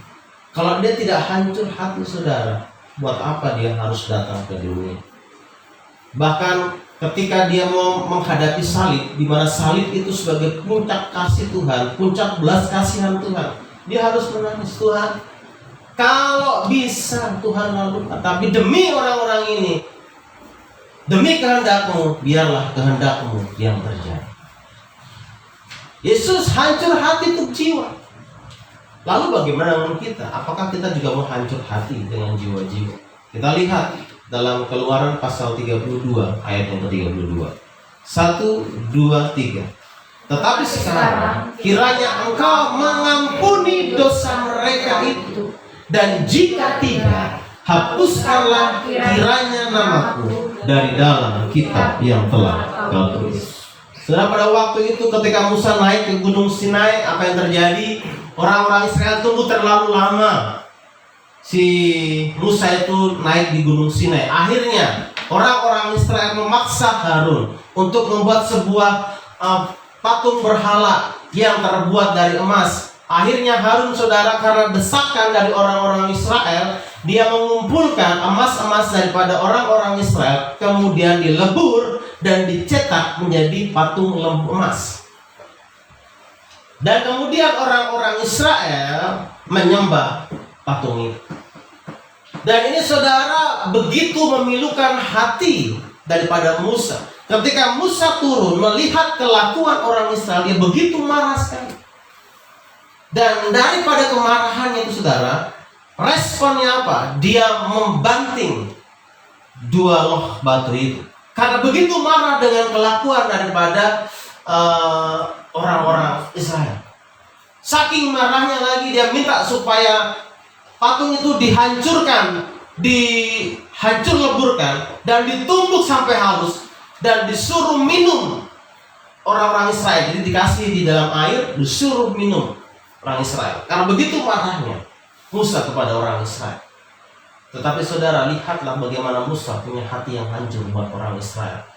Kalau dia tidak hancur hati saudara, buat apa dia harus datang ke dunia? Bahkan ketika dia mau menghadapi salib, di mana salib itu sebagai puncak kasih Tuhan, puncak belas kasihan Tuhan, dia harus menangis, Tuhan, kalau bisa Tuhan lalu, tapi demi orang-orang ini, demi kehendak-Mu, biarlah kehendak-Mu yang terjadi. Yesus hancur hati untuk jiwa. Lalu bagaimana dengan kita? Apakah kita juga mau hancur hati dengan jiwa-jiwa? Kita lihat dalam Keluaran pasal 32 ayat yang ke-32. 1, 2, 3. Tetapi sekarang kiranya Engkau mengampuni dosa mereka itu, dan jika tidak, hapuskanlah kiranya namaku dari dalam kitab yang telah Kau tulis. Saudara, pada waktu itu ketika Musa naik ke Gunung Sinai, apa yang terjadi? Orang-orang Israel tunggu terlalu lama. Si Musa itu naik di Gunung Sinai. Akhirnya orang-orang Israel memaksa Harun untuk membuat sebuah patung berhala yang terbuat dari emas. Akhirnya Harun saudara, karena desakan dari orang-orang Israel, dia mengumpulkan emas-emas daripada orang-orang Israel, kemudian dilebur dan dicetak menjadi patung lembu emas. Dan kemudian orang-orang Israel menyembah patung itu. Dan ini saudara, begitu memilukan hati daripada Musa. Ketika Musa turun melihat kelakuan orang Israel, dia begitu marah sekali. Dan daripada kemarahannya itu saudara, responnya apa? Dia membanting dua loh batu itu. Karena begitu marah dengan kelakuan daripada orang-orang Israel. Saking marahnya lagi, dia minta supaya patung itu dihancurkan, dihancur leburkan, dan ditumbuk sampai halus, dan disuruh minum orang-orang Israel. Jadi dikasih di dalam air, disuruh minum orang Israel. Karena begitu marahnya Musa kepada orang Israel. Tetapi saudara, lihatlah bagaimana Musa punya hati yang hancur buat orang Israel.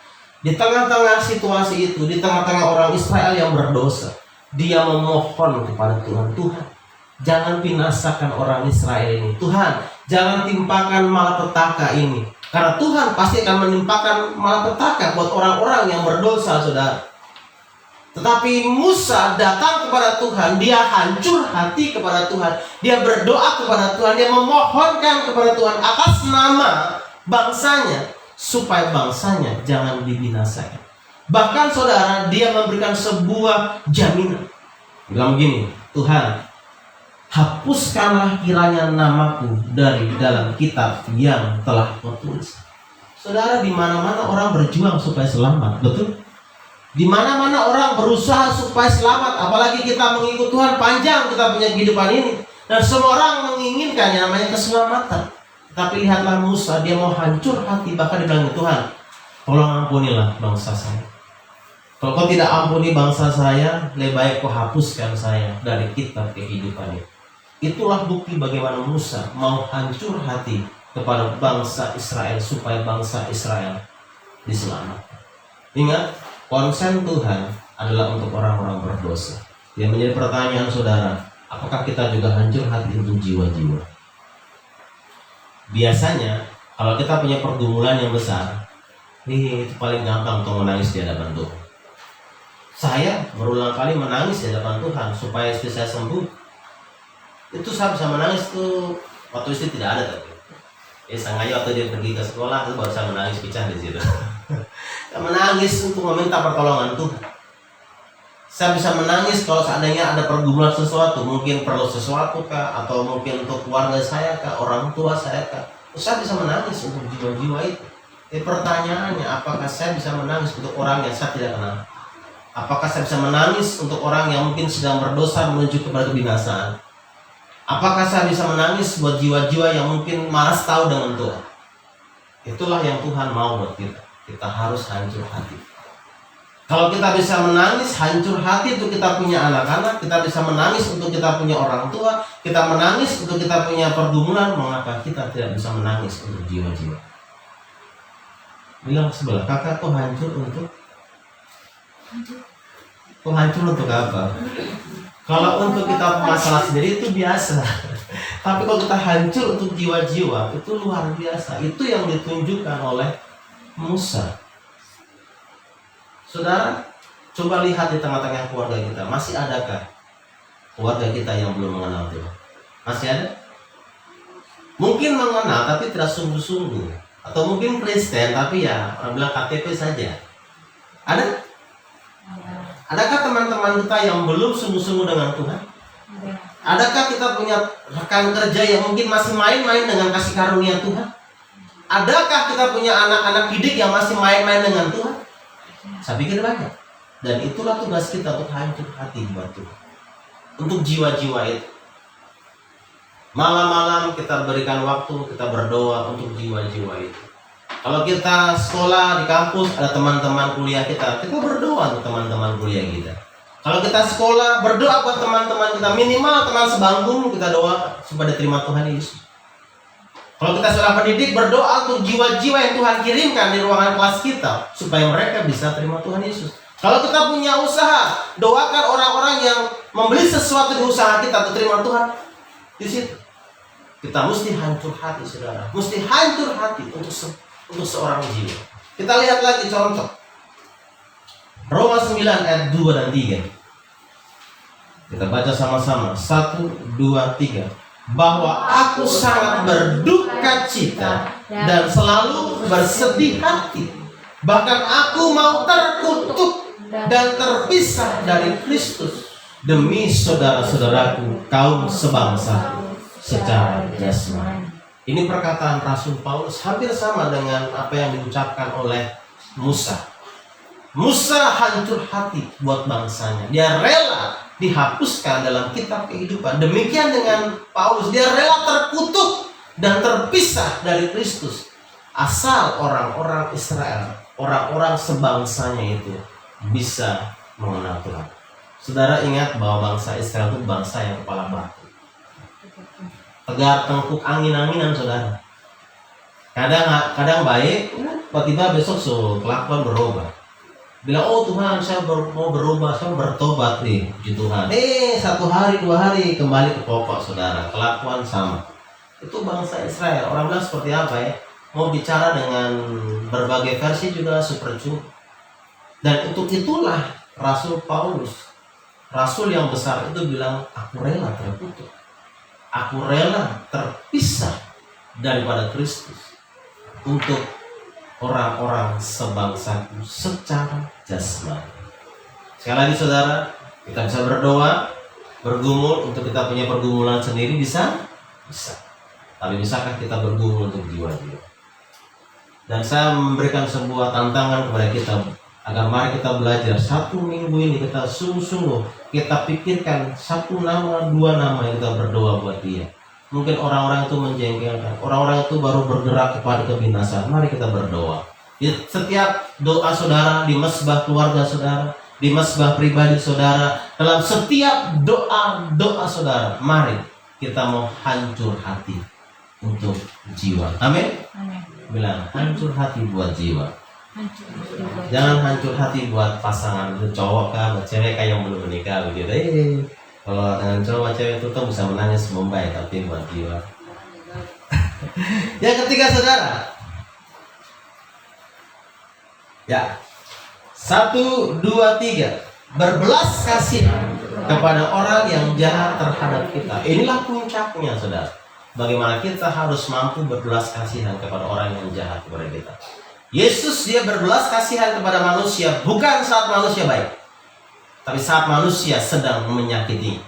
Di tengah-tengah situasi itu, di tengah-tengah orang Israel yang berdosa, dia memohon kepada Tuhan, Tuhan, jangan binasakan orang Israel ini. Tuhan, jangan timpakan malapetaka ini. Karena Tuhan pasti akan menimpakan malapetaka buat orang-orang yang berdosa, saudara. Tetapi Musa datang kepada Tuhan, dia hancur hati kepada Tuhan, dia berdoa kepada Tuhan, dia memohonkan kepada Tuhan atas nama bangsanya, supaya bangsanya jangan dibinasakan. Bahkan saudara, dia memberikan sebuah jaminan. Bilang begini, Tuhan, hapuskanlah kiranya namaku dari dalam kitab yang telah Kau tulis. Saudara, di mana-mana orang berjuang supaya selamat, betul? Di mana-mana orang berusaha supaya selamat, apalagi kita mengikut Tuhan, panjang kita punya kehidupan ini. Dan semua orang menginginkan yang namanya keselamatan. Tapi lihatlah Musa, dia mau hancur hati, bahkan dia bilang, Tuhan, tolong ampunilah bangsa saya. Kalau kau tidak ampuni bangsa saya, lebih baik kau hapuskan saya dari kitab kehidupan ini. Itulah bukti bagaimana Musa mau hancur hati kepada bangsa Israel supaya bangsa Israel diselamatkan. Ingat, konsen Tuhan adalah untuk orang-orang berdosa. Yang menjadi pertanyaan saudara, apakah kita juga hancur hati untuk jiwa-jiwa? Biasanya, kalau kita punya pergumulan yang besar, itu paling gampang untuk menangis di hadapan Tuhan. Saya berulang kali menangis di hadapan Tuhan supaya istri saya sembuh. Itu saya bisa menangis tuh waktu istri tidak ada tapi. Sengaja waktu dia pergi ke sekolah, itu baru saya menangis pecah di situ. Menangis untuk meminta pertolongan Tuhan. Saya bisa menangis kalau seandainya ada pergumulan sesuatu, mungkin perlu sesuatu kah, atau mungkin untuk keluarga saya kah, orang tua saya kah. Saya bisa menangis untuk jiwa-jiwa itu. Pertanyaannya, apakah saya bisa menangis untuk orang yang saya tidak kenal? Apakah saya bisa menangis untuk orang yang mungkin sedang berdosa menuju kepada kebinasaan? Apakah saya bisa menangis buat jiwa-jiwa yang mungkin malas tahu dengan Tuhan? Itulah yang Tuhan mau buat kita. Kita harus hancur hati. Kalau kita bisa menangis, hancur hati untuk kita punya anak-anak, kita bisa menangis untuk kita punya orang tua, kita menangis untuk kita punya pergumulan, mengapa kita tidak bisa menangis untuk jiwa-jiwa? Bilang sebelah, kakak kok hancur untuk? Kok hancur untuk apa? Kalau untuk kita masalah sendiri itu biasa. Tapi kalau kita hancur untuk jiwa-jiwa, itu luar biasa. Itu yang ditunjukkan oleh Musa. Saudara, coba lihat di tengah-tengah keluarga kita, masih adakah keluarga kita yang belum mengenal Tuhan? Masih ada? Mungkin mengenal tapi tidak sungguh-sungguh. Atau mungkin Kristen tapi ya orang bilang KTP saja. Ada? Adakah teman-teman kita yang belum sungguh-sungguh dengan Tuhan? Adakah kita punya rekan kerja yang mungkin masih main-main dengan kasih karunia Tuhan? Adakah kita punya anak-anak didik yang masih main-main dengan Tuhan? Saya pikir banyak. Dan itulah tugas kita untuk hancur hati buat Tuhan. Untuk jiwa-jiwa itu. Malam-malam kita berikan waktu, kita berdoa untuk jiwa-jiwa itu. Kalau kita sekolah di kampus, ada teman-teman kuliah kita berdoa untuk teman-teman kuliah kita. Kalau kita sekolah, berdoa buat teman-teman kita. Minimal teman sebangku kita doa supaya diterima Tuhan Yesus. Kalau kita seorang pendidik, berdoa untuk jiwa-jiwa yang Tuhan kirimkan di ruangan kelas kita supaya mereka bisa terima Tuhan Yesus. Kalau kita punya usaha, doakan orang-orang yang membeli sesuatu di usaha kita untuk terima Tuhan. Di situ kita mesti hancur hati, saudara. Mesti hancur hati untuk seorang jiwa. Kita lihat lagi contoh. Roma 9 ayat 2 dan 3. Kita baca sama-sama. 1, 2, 3. Bahwa aku sangat berduka cita dan selalu bersedih hati. Bahkan aku mau terkutuk dan terpisah dari Kristus demi saudara-saudaraku kaum sebangsa secara jasmani. Ini perkataan Rasul Paulus hampir sama dengan apa yang diucapkan oleh Musa. Musa hancur hati buat bangsanya. Dia rela dihapuskan dalam kitab kehidupan. Demikian dengan Paulus, dia rela terkutuk dan terpisah dari Kristus asal orang-orang Israel, orang-orang sebangsanya itu bisa mengenal Tuhan. Saudara ingat bahwa bangsa Israel itu bangsa yang kepala batu, tegar tengkuk angin-anginan, saudara. Kadang baik, tiba-tiba besok kelakuan berubah. Bilang, oh Tuhan, saya mau berubah, saya bertobat nih, puji Tuhan. 1 hari, 2 hari kembali ke pokok, saudara. Kelakuan sama. Itu bangsa Israel. Orang bilang seperti apa ya? Mau bicara dengan berbagai versi juga super cuma. Dan untuk itulah Rasul Paulus, Rasul yang besar itu bilang, aku rela terkutuk. Aku rela terpisah daripada Kristus untuk orang-orang sebangsaku secara jasmani. Sekali lagi saudara, kita bisa berdoa, bergumul untuk kita punya pergumulan sendiri, bisa? Bisa. Tapi bisakah kita bergumul untuk jiwa-jiwa? Dan saya memberikan sebuah tantangan kepada kita, agar mari kita belajar 1 minggu ini kita sungguh-sungguh kita pikirkan 1 nama, 2 nama yang kita berdoa buat dia. Mungkin orang-orang itu menjengkelkan, orang-orang itu baru bergerak kepada kebinasaan. Mari kita berdoa. Di setiap doa saudara, di mesbah keluarga saudara, di mesbah pribadi saudara, dalam setiap doa saudara, mari kita mau hancur hati untuk jiwa. Amin. Amin. Bilang hancur hati buat jiwa. Hancur. Jangan hancur hati buat pasangan, itu cowok kah, cewek kah yang belum menikah begitu. Kalau dengan cowok cewek itu tuh bisa menangis Mumbai, tapi buat jiwa. Yang ketiga saudara, ya, 1, 2, 3, berbelas kasihan kepada orang yang jahat terhadap kita. Inilah puncaknya saudara. Bagaimana kita harus mampu berbelas kasihan kepada orang yang jahat kepada kita. Yesus dia berbelas kasihan kepada manusia bukan saat manusia baik, tapi saat manusia sedang menyakiti.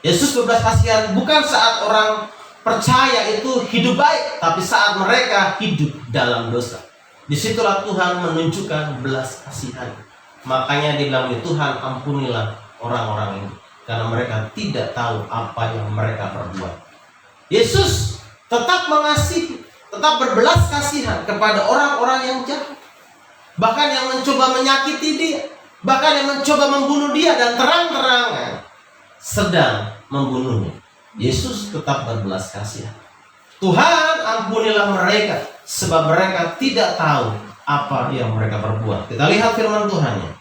Yesus berbelas kasihan bukan saat orang percaya itu hidup baik, tapi saat mereka hidup dalam dosa. Disitulah Tuhan menunjukkan belas kasihan. Makanya dibilang Tuhan, ampunilah orang-orang ini, karena mereka tidak tahu apa yang mereka perbuat. Yesus tetap mengasihi, tetap berbelas kasihan kepada orang-orang yang jahat, bahkan yang mencoba menyakiti dia, bahkan yang mencoba membunuh dia dan terang-terangan sedang membunuhnya. Yesus tetap berbelas kasihan. Tuhan, ampunilah mereka, sebab mereka tidak tahu apa yang mereka perbuat. Kita lihat firman Tuhannya.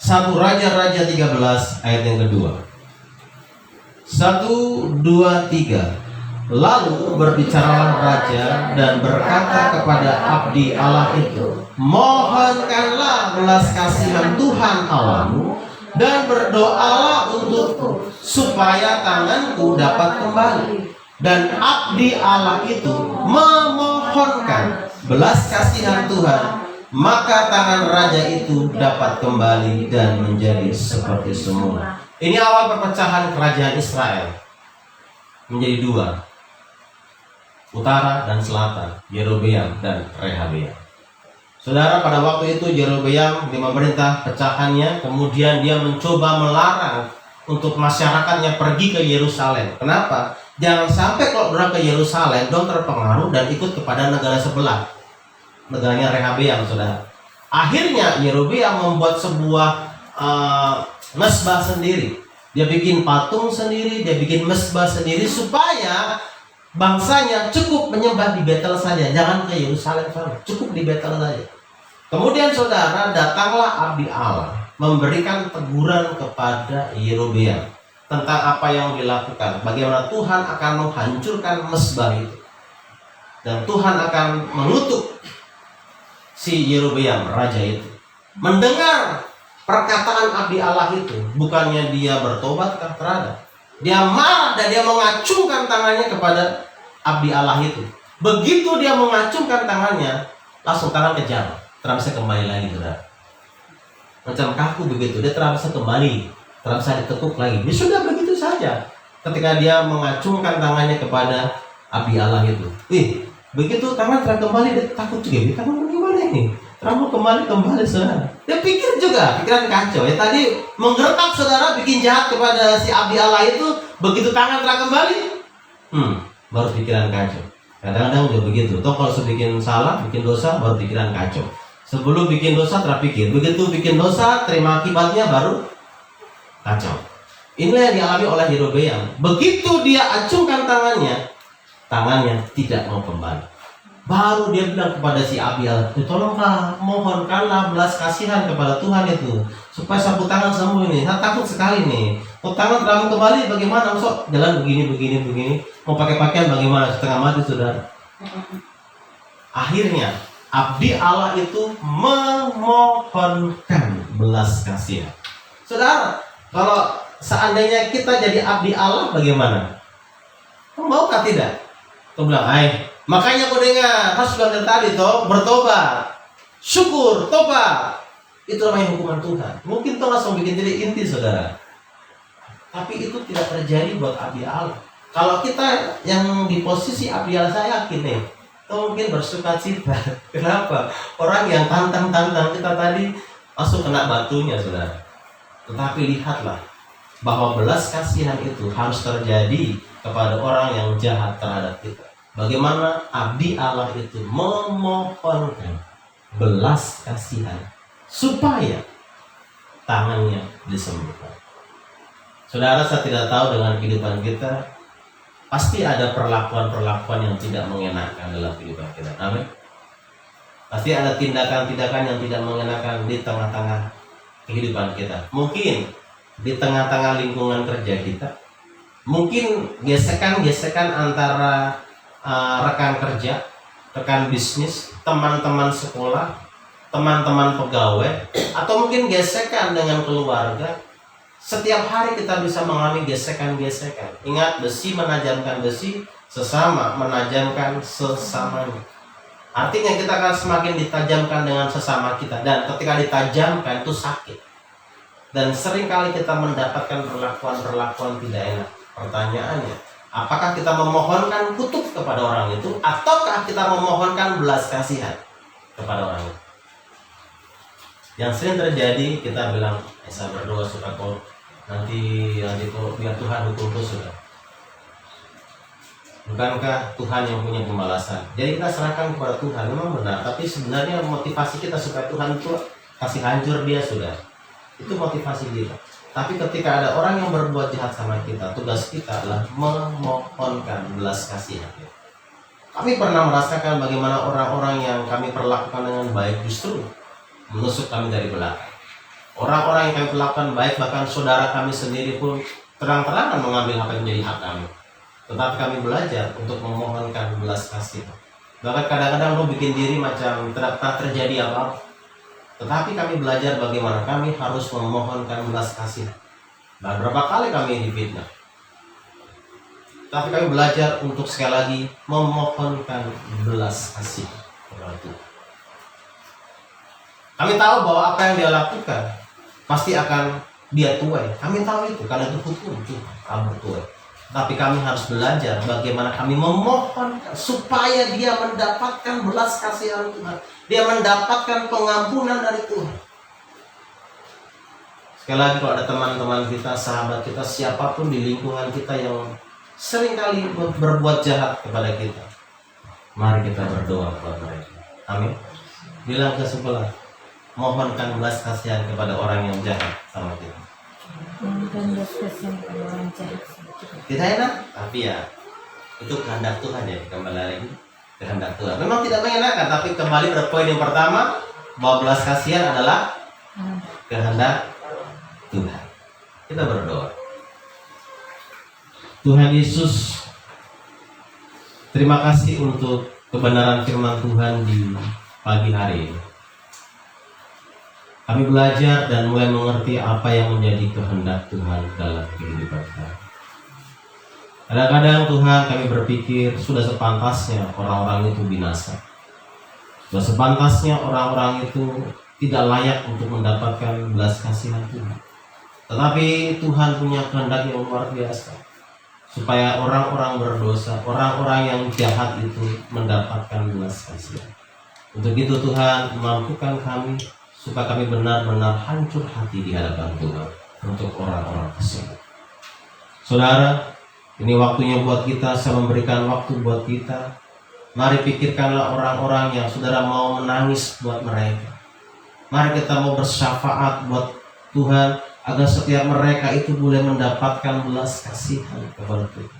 1 Raja-Raja 13 ayat yang kedua. 1, 2, 3. Lalu berbicaralah raja dan berkata kepada abdi Allah itu, mohonkanlah belas kasihan Tuhan Allahmu dan berdoalah untukku supaya tanganku dapat kembali. Dan abdi Allah itu memohonkan belas kasihan Tuhan, maka tangan raja itu dapat kembali dan menjadi seperti semula. Ini awal perpecahan kerajaan Israel menjadi dua, utara dan selatan, Yerobeam dan Rehabeam. Saudara, pada waktu itu Yerobeam di memerintah pecahannya, kemudian dia mencoba melarang untuk masyarakatnya pergi ke Yerusalem. Kenapa? Jangan sampai kalau orang ke Yerusalem, dong terpengaruh dan ikut kepada negara sebelah, negaranya Rehabeam, saudara. Akhirnya Yerobeam membuat sebuah mesbah sendiri. Dia bikin patung sendiri, dia bikin mesbah sendiri supaya bangsanya cukup menyembah di Betel saja, jangan ke Yerusalem sana, cukup di Betel saja. Kemudian saudara, datanglah abdi Allah memberikan teguran kepada Yerobeam tentang apa yang dilakukan, bagaimana Tuhan akan menghancurkan mesbah itu, dan Tuhan akan mengutuk si Yerobeam, raja itu. Mendengar perkataan abdi Allah itu, bukannya dia bertobat terhadap, dia marah dan dia mengacungkan tangannya kepada abdi Allah itu. Begitu dia mengacungkan tangannya, langsung tangan kejang, terasa kembali lagi, saudara. Macam kaku begitu, dia terasa kembali, terasa ditekuk lagi. Dia sudah begitu saja. Ketika dia mengacungkan tangannya kepada abdi Allah itu, begitu tangan terang kembali, dia takut juga. Dia tangan bagaimana ini? Kamu kembali saudara. Dia pikir juga, pikiran kacau. Ya tadi menggertak saudara, bikin jahat kepada si abdi Allah itu, begitu tangan terang kembali, baru pikiran kacau. Kadang-kadang juga begitu. Toh kalau bikin salah, bikin dosa, baru pikiran kacau. Sebelum bikin dosa terpikir, begitu bikin dosa, terima akibatnya baru kacau. Inilah yang dialami oleh Yerobeam. Begitu dia acungkan tangannya tidak mau kembali. Baru dia bilang kepada si abdi Allah, tolonglah, mohonkanlah belas kasihan kepada Tuhan itu, supaya sapu tangan semua ini. Saya takut sekali nih. Kalau tangan terang kembali bagaimana? Masuk jalan begini. Mau pakai pakaian bagaimana? Setengah mati saudara. Akhirnya abdi Allah itu memohonkan belas kasihan. Saudara, kalau seandainya kita jadi abdi Allah bagaimana? Maukah tidak? Kau bilang, makanya kau dengar, harus bilang tadi toh, bertobat, syukur, tobat. Itu namanya hukuman Tuhan. Mungkin toh langsung bikin jadi inti saudara. Tapi itu tidak terjadi buat abdi Allah. Kalau kita yang di posisi abdi Allah, saya yakin nih, toh mungkin bersuka cita. Kenapa? Orang yang tantang kita tadi langsung kena batunya saudara. Tetapi lihatlah, bahwa belas kasihan itu harus terjadi kepada orang yang jahat terhadap kita. Bagaimana abdi Allah itu memohonkan belas kasihan supaya tangannya disembuhkan. Saudara, saya tidak tahu dengan kehidupan kita, pasti ada perlakuan-perlakuan yang tidak mengenakan dalam kehidupan kita. Amin. Pasti ada tindakan-tindakan yang tidak mengenakan di tengah-tengah kehidupan kita. Mungkin di tengah-tengah lingkungan kerja kita, mungkin gesekan-gesekan antara rekan kerja, rekan bisnis, teman-teman sekolah, teman-teman pegawai, atau mungkin gesekan dengan keluarga. Setiap hari kita bisa mengalami gesekan-gesekan. Ingat, besi menajamkan besi, sesama menajamkan sesamanya. Artinya kita akan semakin ditajamkan dengan sesama kita, dan ketika ditajamkan itu sakit. Dan seringkali kita mendapatkan perlakuan-perlakuan tidak enak. Pertanyaannya, apakah kita memohonkan kutuk kepada orang itu, ataukah kita memohonkan belas kasihan kepada orang itu? Yang sering terjadi, kita bilang, saya berdoa supaya kau nanti kau biar Tuhan hukum kau sudah. Bukankah Tuhan yang punya pembalasan? Jadi kita serahkan kepada Tuhan, memang benar. Tapi sebenarnya motivasi kita supaya Tuhan itu kasih hancur dia sudah. Itu motivasi kita. Tapi ketika ada orang yang berbuat jahat sama kita, tugas kita adalah memohonkan belas kasihan. Kami pernah merasakan bagaimana orang-orang yang kami perlakukan dengan baik justru menusuk kami dari belakang. Orang-orang yang kami perlakukan baik, bahkan saudara kami sendiri pun terang-terangan mengambil apa yang menjadi hak kami. Tetapi kami belajar untuk memohonkan belas kasihan. Bahkan kadang-kadang lo bikin diri macam tidak terjadi apa-apa. Tetapi kami belajar bagaimana kami harus memohonkan belas kasihan. Dan berapa kali kami difitnah. Tapi kami belajar untuk sekali lagi memohonkan belas kasihan kepada Tuhan. Kami tahu bahwa apa yang dia lakukan pasti akan dia tuai. Kami tahu itu karena itu hukum Tuhan, kamu tuai. Tapi kami harus belajar bagaimana kami memohon supaya dia mendapatkan belas kasihan Tuhan. Dia mendapatkan pengampunan dari Tuhan. Sekali lagi, kalau ada teman-teman kita, sahabat kita, siapapun di lingkungan kita yang seringkali berbuat jahat kepada kita, mari kita berdoa kepada mereka. Amin. Bilang ke sebelah, mohonkan belas kasihan kepada orang yang jahat sama kita. Mohonkan belas kasihan kepada orang jahat sama kita. Tidak enak, tapi ya itu kehendak Tuhan ya. Kembali lagi kehendak Tuhan. Memang tidak mengenakan, tapi kembali pada poin yang pertama, bahwa belas kasihan adalah kehendak Tuhan. Kita berdoa. Tuhan Yesus, terima kasih untuk kebenaran firman Tuhan di pagi hari ini. Kami belajar dan mulai mengerti apa yang menjadi kehendak Tuhan dalam kehidupan kami. Kadang-kadang Tuhan, kami berpikir sudah sepantasnya orang-orang itu binasa. Sudah sepantasnya orang-orang itu tidak layak untuk mendapatkan belas kasihan Tuhan. Tetapi Tuhan punya kehendak yang luar biasa, supaya orang-orang berdosa, orang-orang yang jahat itu mendapatkan belas kasihan. Untuk itu Tuhan, mampukan kami supaya kami benar-benar hancur hati di hadapan Tuhan untuk orang-orang tersebut. Saudara, ini waktunya buat kita, saya memberikan waktu buat kita. Mari pikirkanlah orang-orang yang saudara mau menangis buat mereka. Mari kita mau bersyafaat buat Tuhan, agar setiap mereka itu boleh mendapatkan belas kasihan kepada Tuhan.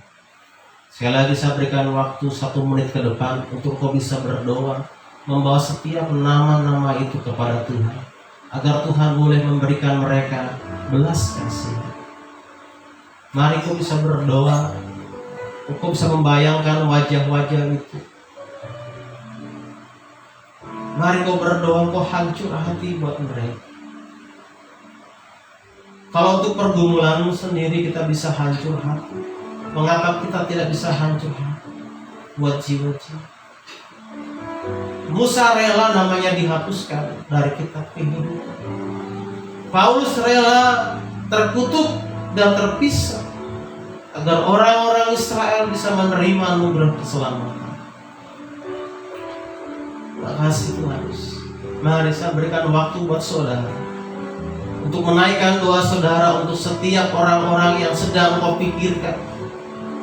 Sekali lagi saya berikan waktu 1 menit ke depan untuk kau bisa berdoa, membawa setiap nama-nama itu kepada Tuhan, agar Tuhan boleh memberikan mereka belas kasihan. Mari kau bisa berdoa, kau bisa membayangkan wajah-wajah itu. Mari kau berdoa, kau hancur hati buat mereka. Kalau untuk pergumulanmu sendiri kita bisa hancur hati, mengapa kita tidak bisa hancur hati buat jiwa-jiwa? Musa rela namanya dihapuskan dari kitab kehidupan. Paulus rela terkutuk dan terpisah agar orang-orang Israel bisa menerima anugerah keselamatan. Terima kasih Tuhan. Mari saya berikan waktu buat saudara. untuk menaikkan doa saudara untuk setiap orang-orang yang sedang kau pikirkan.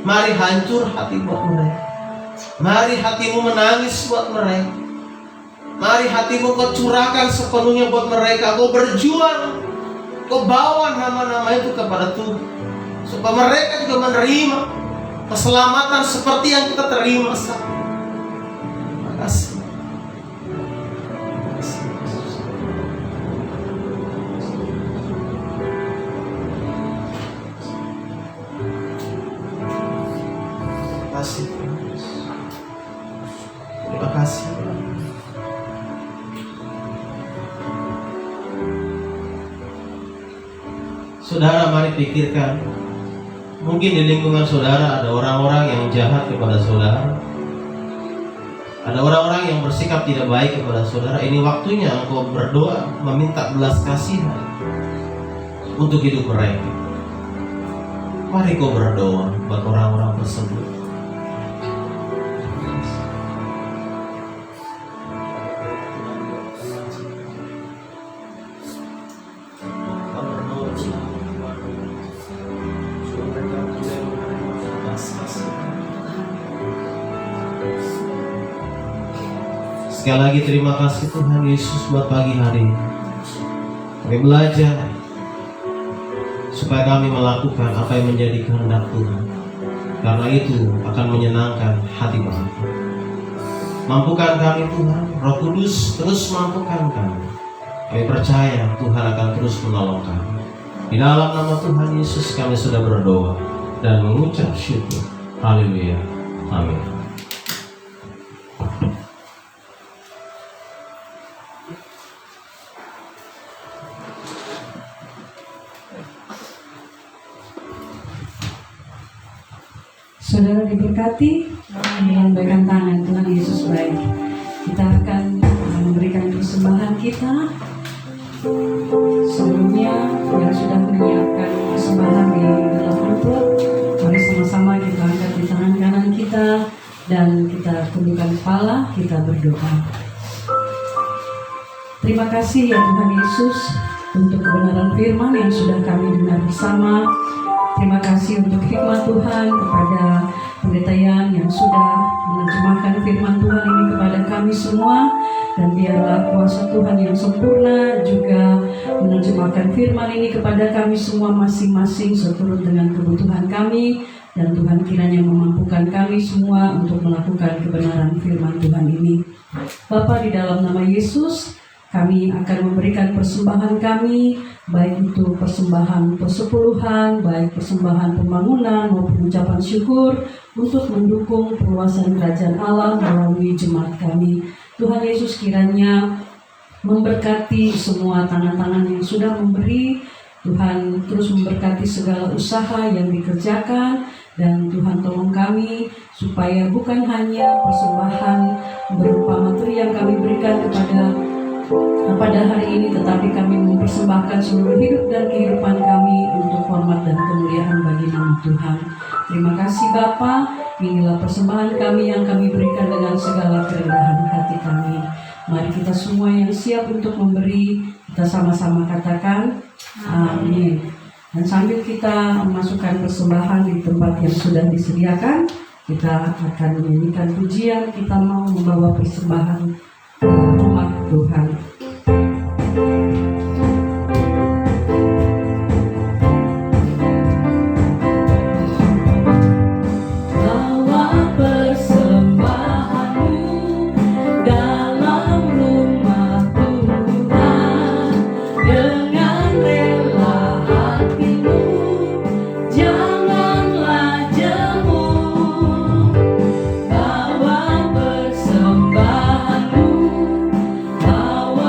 Mari hancur hati buat mereka. Mari hatimu menangis buat mereka. Mari hatimu kau curahkan sepenuhnya buat mereka. Kau berjuang, kau bawa nama-nama itu kepada Tuhan, supaya mereka juga menerima keselamatan seperti yang kita terima sekarang. Terima kasih. Terima kasih. Saudara, mari pikirkan. Mungkin di lingkungan saudara ada orang-orang yang jahat kepada saudara. Ada orang-orang yang bersikap tidak baik kepada saudara. Ini waktunya engkau berdoa meminta belas kasihan untuk hidup mereka. Mari kau berdoa buat orang-orang tersebut. Sekali lagi terima kasih Tuhan Yesus buat pagi hari ini. Kami belajar supaya kami melakukan apa yang menjadi kehendak Tuhan. Karena itu akan menyenangkan hati Bapa. Mampukan kami Tuhan, Roh Kudus terus mampukan kami. Kami percaya Tuhan akan terus menolong kami. Di dalam nama Tuhan Yesus kami sudah berdoa dan mengucap syukur. Haleluya. Amin. Saudara diberkati, melambaikan tangan, Tuhan Yesus baik. Kita akan memberikan persembahan kita. Sebelumnya yang sudah menyiapkan persembahan di dalam amplop, mari sama-sama kita angkat di tangan kanan kita dan kita tundukkan kepala, kita berdoa. Terima kasih ya Tuhan Yesus untuk kebenaran firman yang sudah kami dengar bersama. Terima kasih untuk hikmat Tuhan kepada pendeta Yan yang sudah menerjemahkan firman Tuhan ini kepada kami semua. Dan biarlah kuasa Tuhan yang sempurna juga menerjemahkan firman ini kepada kami semua masing-masing seturut dengan kebutuhan kami. Dan Tuhan kiranya memampukan kami semua untuk melakukan kebenaran firman Tuhan ini. Bapa, di dalam nama Yesus, kami akan memberikan persembahan kami, baik itu persembahan persepuluhan, baik persembahan pembangunan maupun ucapan syukur untuk mendukung perluasan kerajaan Allah melalui jemaat kami. Tuhan Yesus kiranya memberkati semua tangan-tangan yang sudah memberi. Tuhan terus memberkati segala usaha yang dikerjakan, dan Tuhan tolong kami supaya bukan hanya persembahan berupa materi yang kami berikan pada hari ini, tetapi kami mempersembahkan seluruh hidup dan kehidupan kami untuk hormat dan kemuliaan bagi nama Tuhan. Terima kasih Bapa, inilah persembahan kami yang kami berikan dengan segala kerendahan hati kami. Mari kita semua yang siap untuk memberi, kita sama-sama katakan amin. Dan sambil kita memasukkan persembahan di tempat yang sudah disediakan, kita akan menyanyikan pujian. Kita mau membawa persembahan ke rumah Tuhan. Bawa persembahanmu, bawa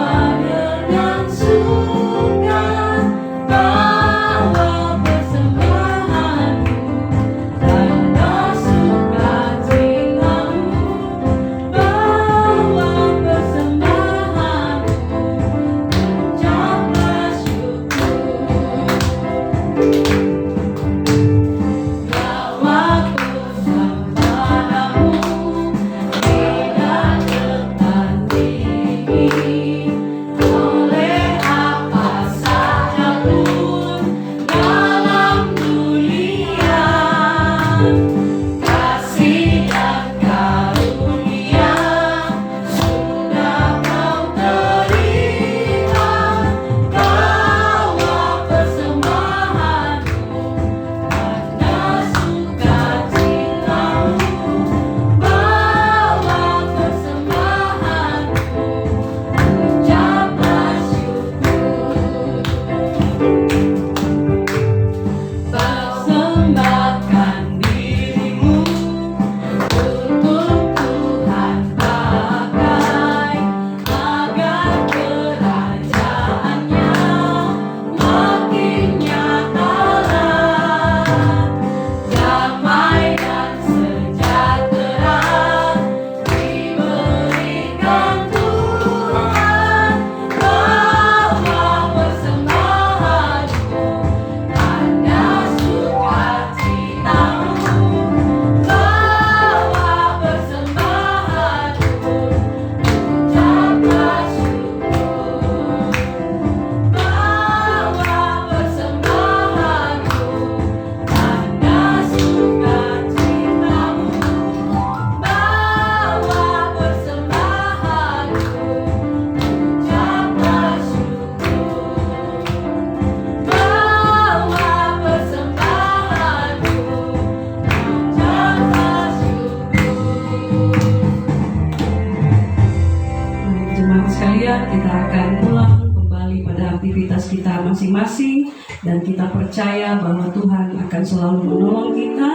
akan pulang kembali pada aktivitas kita masing-masing, dan kita percaya bahwa Tuhan akan selalu menolong kita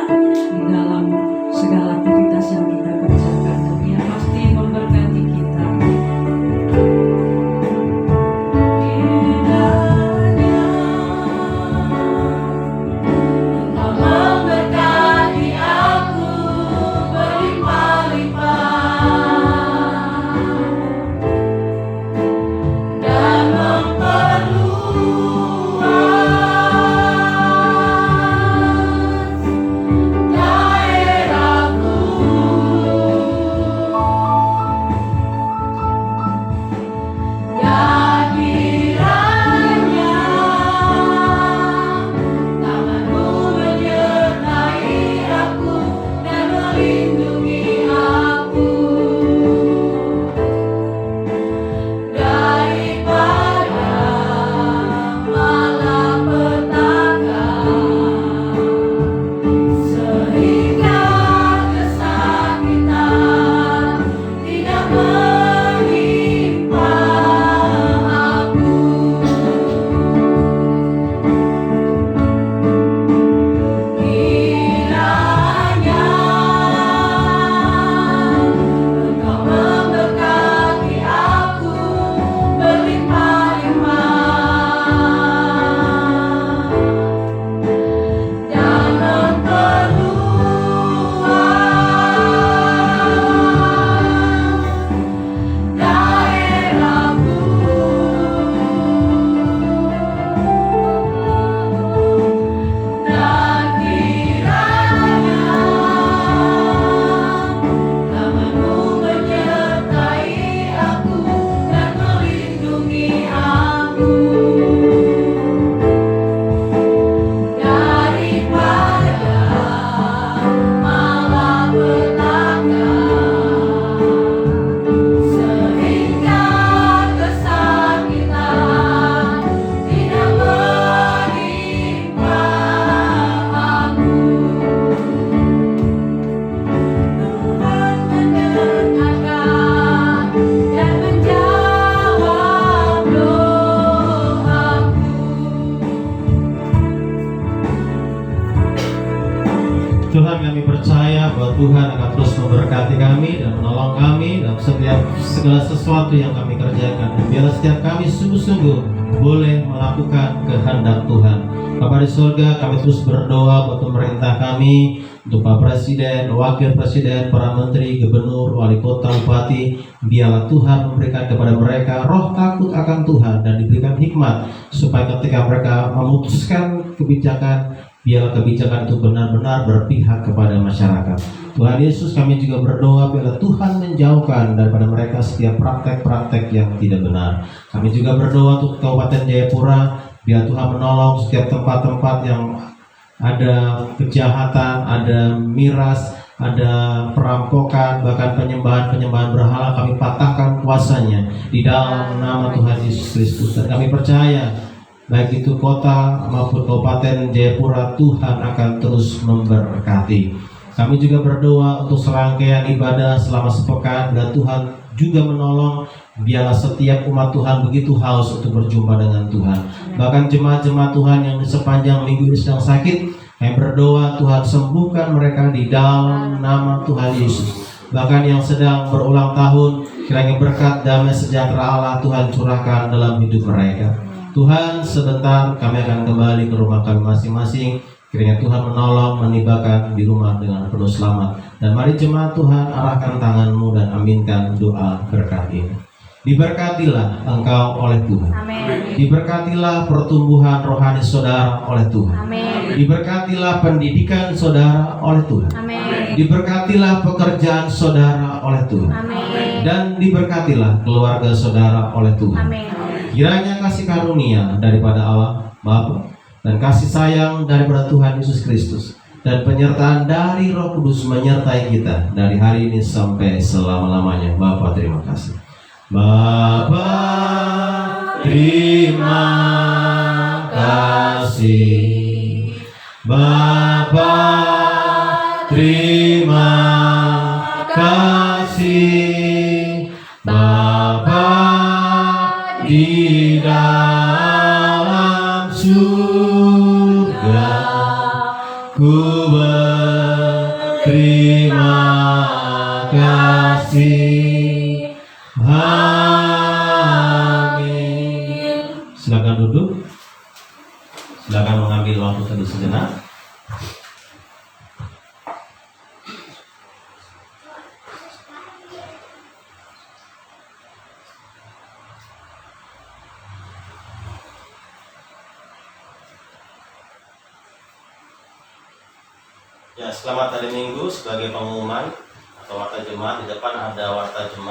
di dalam segala aktivitas yang kita kerjakan, dan Dia pasti memberkati kita. Tuhan, kami percaya bahwa Tuhan akan terus memberkati kami dan menolong kami dalam setiap segala sesuatu yang kami kerjakan, dan biarlah setiap kami sungguh-sungguh boleh melakukan kehendak Tuhan. Bapa di surga, kami terus berdoa buat pemerintah kami, untuk Pak Presiden, Wakil Presiden, para Menteri, Gubernur, Wali Kota, Bupati. Biarlah Tuhan memberikan kepada mereka roh takut akan Tuhan dan diberikan hikmat, supaya ketika mereka memutuskan kebijakan, biarlah kebijakan itu benar-benar berpihak kepada masyarakat. Tuhan Yesus, kami juga berdoa biarlah Tuhan menjauhkan daripada mereka setiap praktek-praktek yang tidak benar. Kami juga berdoa untuk Kabupaten Jayapura, biar Tuhan menolong setiap tempat-tempat yang ada kejahatan, ada miras, ada perampokan, bahkan penyembahan berhala. Kami patahkan kuasanya di dalam nama Tuhan Yesus Kristus, dan kami percaya baik itu kota maupun Kabupaten Jayapura, Tuhan akan terus memberkati. Kami juga berdoa untuk serangkaian ibadah selama sepekan, dan Tuhan juga menolong. Biarlah setiap umat Tuhan begitu haus untuk berjumpa dengan Tuhan. Bahkan jemaat-jemaat Tuhan yang di sepanjang minggu ini sedang sakit, kami berdoa Tuhan sembuhkan mereka di dalam nama Tuhan Yesus. Bahkan yang sedang berulang tahun, kiranya berkat damai sejahtera Allah Tuhan curahkan dalam hidup mereka. Tuhan, sebentar kami akan kembali ke rumah kami masing-masing. Kiranya Tuhan menolong, menibakan di rumah dengan penuh selamat. Dan mari jemaat Tuhan, arahkan tanganmu dan aminkan doa berkat ini. Diberkatilah engkau oleh Tuhan. Amin. Diberkatilah pertumbuhan rohani saudara oleh Tuhan. Amin. Diberkatilah pendidikan saudara oleh Tuhan. Amin. Diberkatilah pekerjaan saudara oleh Tuhan. Amin. Dan diberkatilah keluarga saudara oleh Tuhan. Amin. Kiranya kasih karunia daripada Allah Bapa dan kasih sayang daripada Tuhan Yesus Kristus dan penyertaan dari Roh Kudus menyertai kita dari hari ini sampai selama-lamanya. Bapa, terima kasih. Bapa, terima kasih. Bapa, terima kasih. Bapa, Terima kasih. Amin. Silakan duduk. Silakan mengambil waktu teduh sejenak. Ya, selamat hari Minggu. Sebagai pengumuman atau warta jemaat, di depan ada warta jemaat.